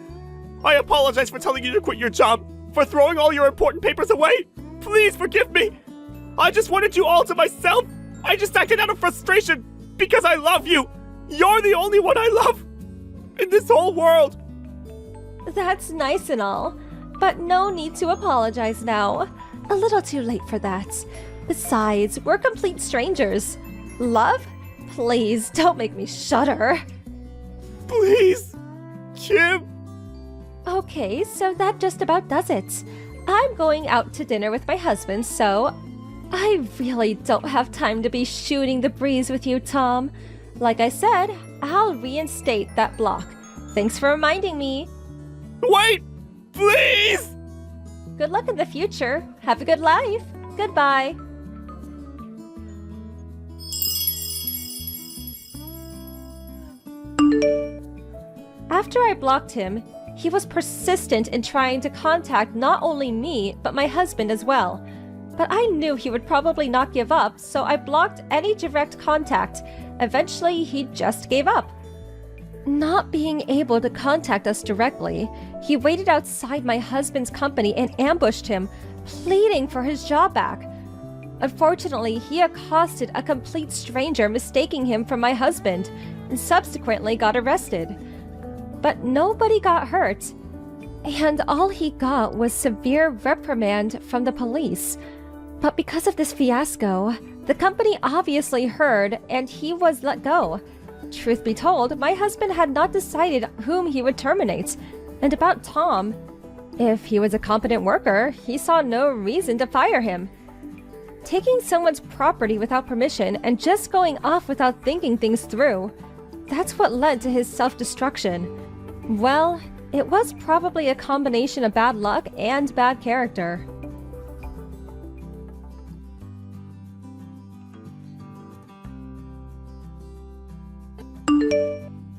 I apologize for telling you to quit your job, for throwing all your important papers away. Please forgive me. I just wanted you all to myself. I just acted out of frustration because I love you. You're the only one I love in this whole world. That's nice and all, but no need to apologize now. A little too late for that. Besides, we're complete strangers. Love? Please, don't make me shudder. Please, Kim. Okay, so that just about does it. I'm going out to dinner with my husband, so I really don't have time to be shooting the breeze with you, Tom. Like I said, I'll reinstate that block. Thanks for reminding me. Wait, please. Good luck in the future. Have a good life. Goodbye. After I blocked him, he was persistent in trying to contact not only me, but my husband as well. But I knew he would probably not give up, so I blocked any direct contact. Eventually, he just gave up. Not being able to contact us directly, he waited outside my husband's company and ambushed him, pleading for his job back. Unfortunately, he accosted a complete stranger, mistaking him for my husband, and subsequently got arrested. But nobody got hurt, and all he got was severe reprimand from the police. But because of this fiasco, the company obviously heard, and he was let go. Truth be told, my husband had not decided whom he would terminate. And about Tom, if he was a competent worker, he saw no reason to fire him. Taking someone's property without permission and just going off without thinking things through, that's what led to his self-destruction. Well, it was probably a combination of bad luck and bad character.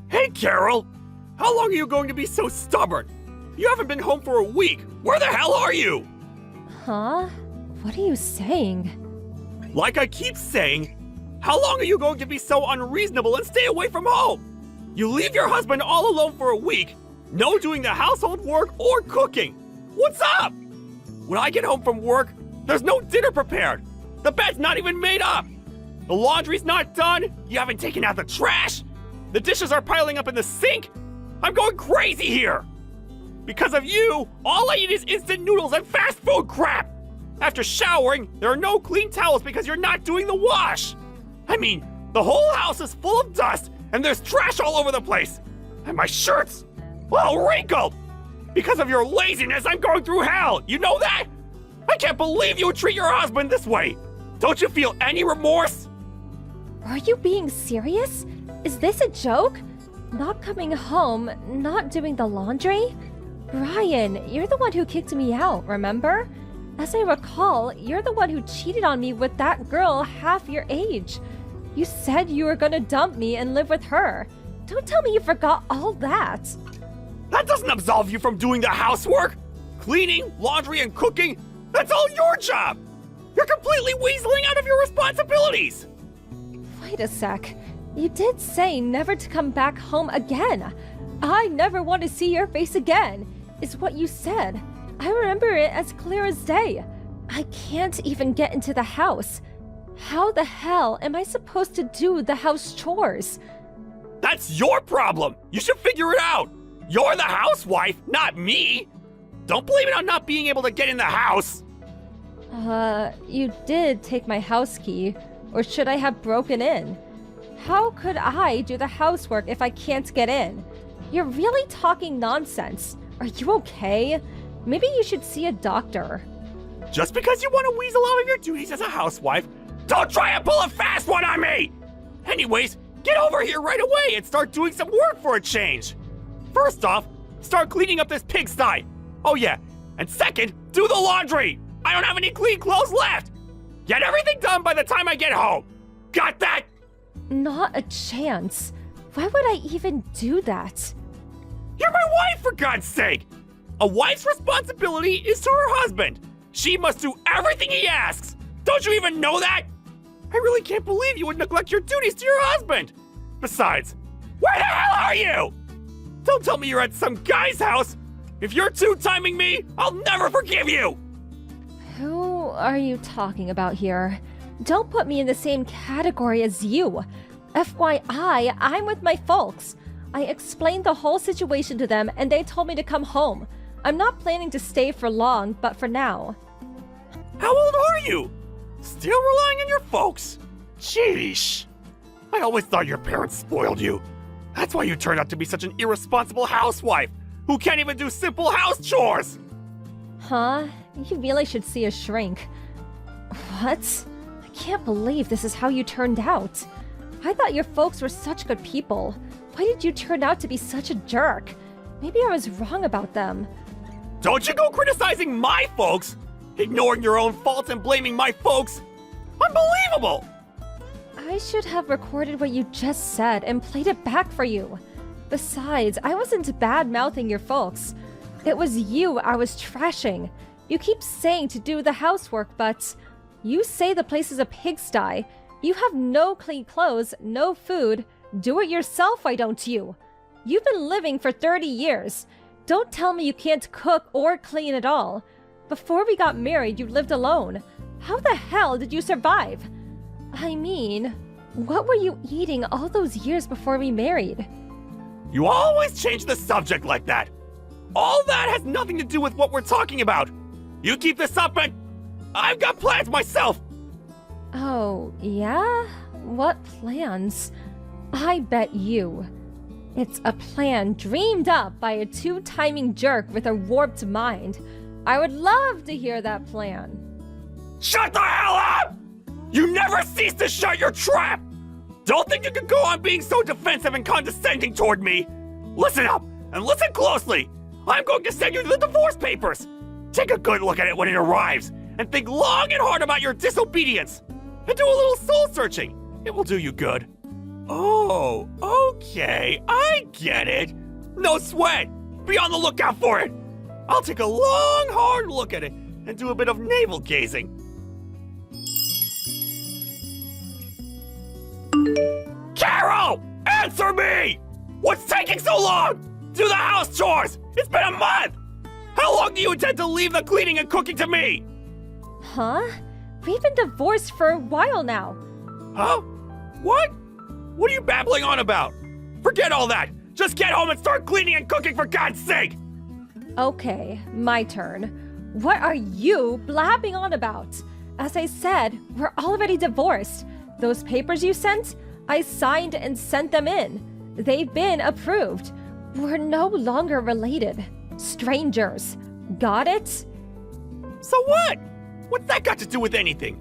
Hey, Carol! How long are you going to be so stubborn? You haven't been home for a week. Where the hell are you? Huh? What are you saying? Like I keep saying, how long are you going to be so unreasonable and stay away from home? You leave your husband all alone for a week, no doing the household work or cooking. What's up? When I get home from work, there's no dinner prepared. The bed's not even made up. The laundry's not done. You haven't taken out the trash. The dishes are piling up in the sink. I'm going crazy here. Because of you, all I eat is instant noodles and fast food crap. After showering, there are no clean towels because you're not doing the wash. I mean, the whole house is full of dust and there's trash all over the place. And my shirt's all wrinkled. Because of your laziness, I'm going through hell. You know that? I can't believe you would treat your husband this way. Don't you feel any remorse? Are you being serious? Is this a joke? Not coming home, not doing the laundry? Brian, you're the one who kicked me out, remember? As I recall, you're the one who cheated on me with that girl half your age. You said you were gonna dump me and live with her. Don't tell me you forgot all that. That doesn't absolve you from doing the housework. Cleaning, laundry, and cooking, that's all your job. You're completely weaseling out of your responsibilities. Wait a sec. You did say never to come back home again. I never want to see your face again, is what you said. I remember it as clear as day. I can't even get into the house. How the hell am I supposed to do the house chores? That's your problem. You should figure it out. You're the housewife, not me. Don't blame it on not being able to get in the house. You did take my house key, or should I have broken in? How could I do the housework if I can't get in? You're really talking nonsense. Are you okay? Maybe you should see a doctor. Just because you want to weasel out of your duties as a housewife, don't try and pull a fast one on me! Anyways, get over here right away and start doing some work for a change. First off, start cleaning up this pigsty. Oh yeah, and second, do the laundry. I don't have any clean clothes left. Get everything done by the time I get home. Got that? Not a chance. Why would I even do that? You're my wife, for God's sake! A wife's responsibility is to her husband. She must do everything he asks. Don't you even know that? I really can't believe you would neglect your duties to your husband. Besides, where the hell are you? Don't tell me you're at some guy's house. If you're two-timing me, I'll never forgive you. Who are you talking about here? Don't put me in the same category as you. FYI, I'm with my folks. I explained the whole situation to them and they told me to come home. I'm not planning to stay for long, but for now. How old are you? Still relying on your folks? Sheesh. I always thought your parents spoiled you. That's why you turned out to be such an irresponsible housewife who can't even do simple house chores. Huh? You really should see a shrink. What? I can't believe this is how you turned out. I thought your folks were such good people. Why did you turn out to be such a jerk? Maybe I was wrong about them. Don't you go criticizing my folks! Ignoring your own faults and blaming my folks! Unbelievable! I should have recorded what you just said and played it back for you. Besides, I wasn't bad-mouthing your folks. It was you I was trashing. You keep saying to do the housework, but you say the place is a pigsty. You have no clean clothes, no food. Do it yourself, why don't you? You've been living for 30 years. Don't tell me you can't cook or clean at all. Before we got married, you lived alone. How the hell did you survive? I mean, what were you eating all those years before we married? You always change the subject like that. All that has nothing to do with what we're talking about. You keep this up and I've got plans myself. Oh, yeah? What plans? I bet you. It's a plan dreamed up by a two-timing jerk with a warped mind. I would love to hear that plan. Shut the hell up! You never cease to shut your trap! Don't think you can go on being so defensive and condescending toward me! Listen up, and listen closely! I'm going to send you the divorce papers! Take a good look at it when it arrives, and think long and hard about your disobedience! And do a little soul-searching! It will do you good. Oh, okay, I get it. No sweat! Be on the lookout for it! I'll take a long, hard look at it and do a bit of navel-gazing. Carol! Answer me! What's taking so long? Do the house chores! It's been a month! How long do you intend to leave the cleaning and cooking to me? Huh? We've been divorced for a while now. Huh? What? What are you babbling on about? Forget all that! Just get home and start cleaning and cooking for God's sake! Okay, my turn. What are you blabbing on about? As I said, we're already divorced. Those papers you sent, I signed and sent them in. They've been approved. We're no longer related. Strangers. Got it? So what? What's that got to do with anything?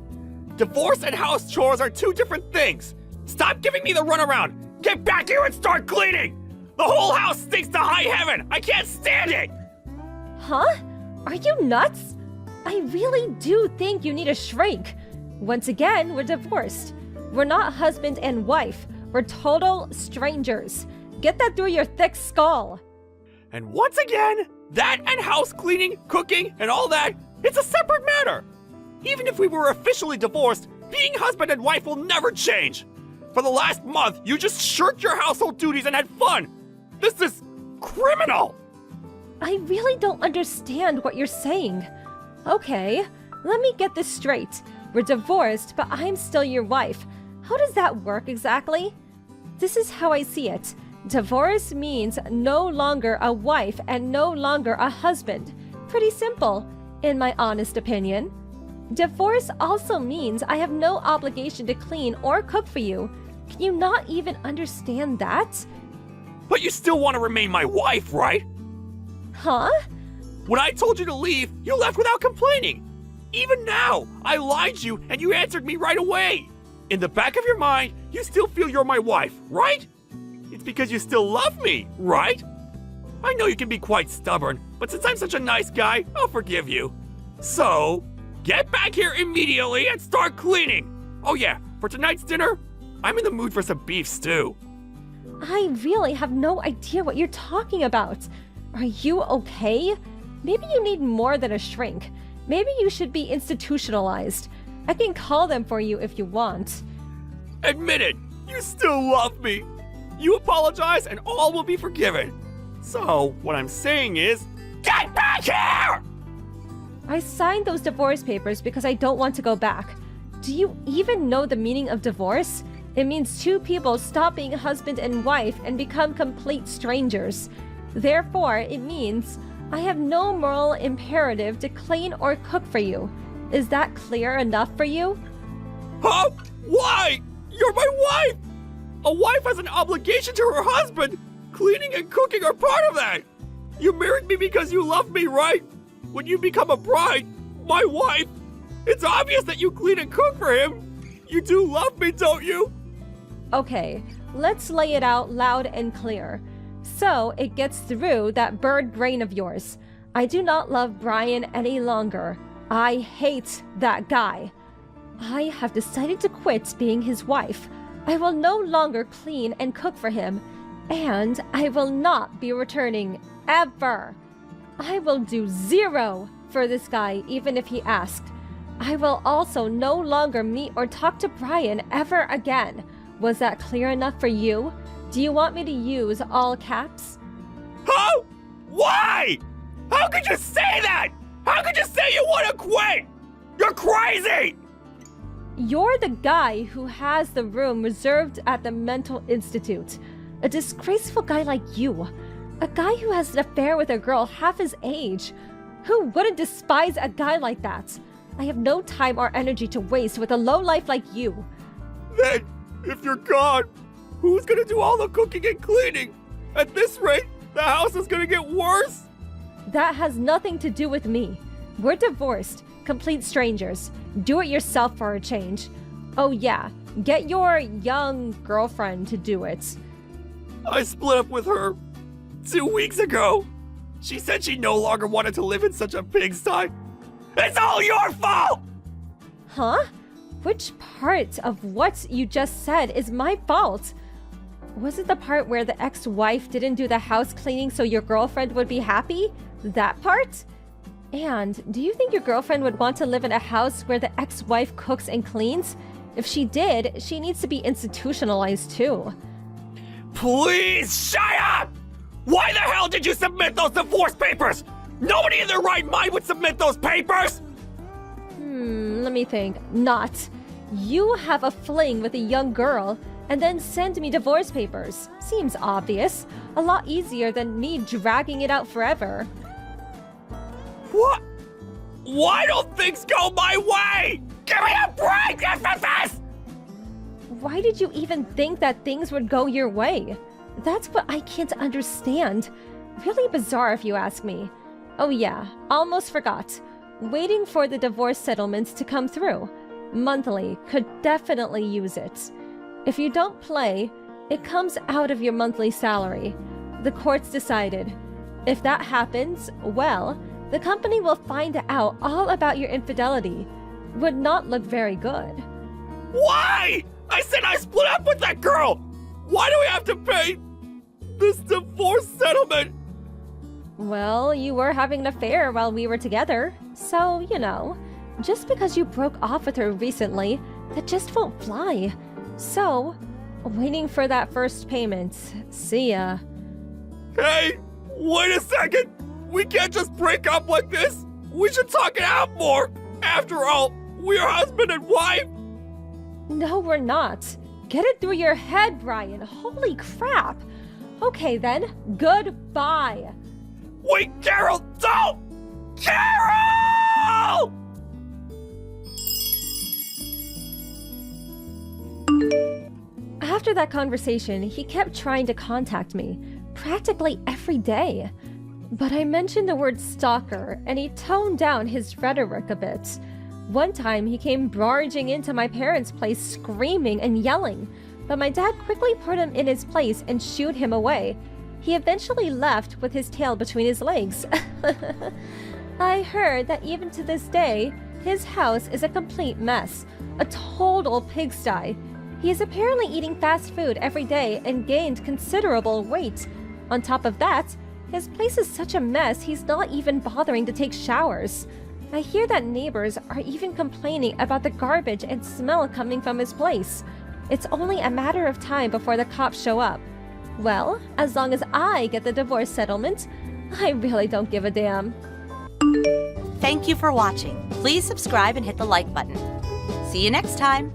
Divorce and house chores are two different things. Stop giving me the runaround. Get back here and start cleaning. The whole house stinks to high heaven. I can't stand it. Huh? Are you nuts? I really do think you need a shrink. Once again, we're divorced. We're not husband and wife. We're total strangers. Get that through your thick skull. And once again, that and house cleaning, cooking, and all that, it's a separate matter. Even if we were officially divorced, being husband and wife will never change. For the last month, you just shirked your household duties and had fun. This is criminal. I really don't understand what you're saying. Okay, let me get this straight. We're divorced, but I'm still your wife. How does that work exactly? This is how I see it. Divorce means no longer a wife and no longer a husband. Pretty simple, in my honest opinion. Divorce also means I have no obligation to clean or cook for you. Can you not even understand that? But you still want to remain my wife, right? Huh? When I told you to leave, you left without complaining. Even now, I lied to you and you answered me right away. In the back of your mind, you still feel you're my wife, right? It's because you still love me, right? I know you can be quite stubborn, but since I'm such a nice guy, I'll forgive you. So, get back here immediately and start cleaning. Oh yeah, for tonight's dinner, I'm in the mood for some beef stew. I really have no idea what you're talking about. Are you okay? Maybe you need more than a shrink. Maybe you should be institutionalized. I can call them for you if you want. Admit it! You still love me! You apologize and all will be forgiven. So, what I'm saying is, get back here! I signed those divorce papers because I don't want to go back. Do you even know the meaning of divorce? It means two people stop being husband and wife and become complete strangers. Therefore, it means I have no moral imperative to clean or cook for you. Is that clear enough for you? Huh? Why? You're my wife! A wife has an obligation to her husband! Cleaning and cooking are part of that! You married me because you love me, right? When you become a bride, my wife, it's obvious that you clean and cook for him! You do love me, don't you? Okay, let's lay it out loud and clear. So it gets through that bird brain of yours. I do not love Brian any longer. I hate that guy. I have decided to quit being his wife. I will no longer clean and cook for him, and I will not be returning ever. I will do 0 for this guy even if he asked. I will also no longer meet or talk to Brian ever again. Was that clear enough for you? Do you want me to use all caps? Huh? Why? How could you say that? How could you say you want to quit? You're crazy! You're the guy who has the room reserved at the mental institute. A disgraceful guy like you. A guy who has an affair with a girl half his age. Who wouldn't despise a guy like that? I have no time or energy to waste with a lowlife like you. Then, if you're gone, who's gonna do all the cooking and cleaning? At this rate, the house is gonna get worse! That has nothing to do with me. We're divorced, complete strangers. Do it yourself for a change. Oh yeah, get your young girlfriend to do it. I split up with her 2 weeks ago. She said she no longer wanted to live in such a pigsty. It's all your fault! Huh? Which part of what you just said is my fault? Was it the part where the ex-wife didn't do the house cleaning so your girlfriend would be happy? That part? And do you think your girlfriend would want to live in a house where the ex-wife cooks and cleans? If she did, she needs to be institutionalized too. Please shut up! Why the hell did you submit those divorce papers? Nobody in their right mind would submit those papers! Let me think. Not. You have a fling with a young girl and then send me divorce papers. Seems obvious. A lot easier than me dragging it out forever. What? Why don't things go my way? Give me a break, FFS! Why did you even think that things would go your way? That's what I can't understand. Really bizarre if you ask me. Oh yeah, almost forgot. Waiting for the divorce settlements to come through. Monthly could definitely use it. If you don't play, it comes out of your monthly salary. The courts decided. If that happens, well, the company will find out all about your infidelity. Would not look very good. Why? I said I split up with that girl! Why do we have to pay this divorce settlement? Well, you were having an affair while we were together. So, you know, just because you broke off with her recently, that just won't fly. So, waiting for that first payment. See ya. Hey, wait a second! We can't just break up like this! We should talk it out more! After all, we're husband and wife! No, we're not. Get it through your head, Brian. Holy crap. Okay then, goodbye. Wait, Carol, don't! Carol! After that conversation, he kept trying to contact me, practically every day. But I mentioned the word stalker, and he toned down his rhetoric a bit. One time, he came barging into my parents' place screaming and yelling, but my dad quickly put him in his place and shooed him away. He eventually left with his tail between his legs. I heard that even to this day, his house is a complete mess, a total pigsty. He is apparently eating fast food every day and gained considerable weight. On top of that, his place is such a mess he's not even bothering to take showers. I hear that neighbors are even complaining about the garbage and smell coming from his place. It's only a matter of time before the cops show up. Well, as long as I get the divorce settlement, I really don't give a damn. Thank you for watching. Please subscribe and hit the like button. See you next time.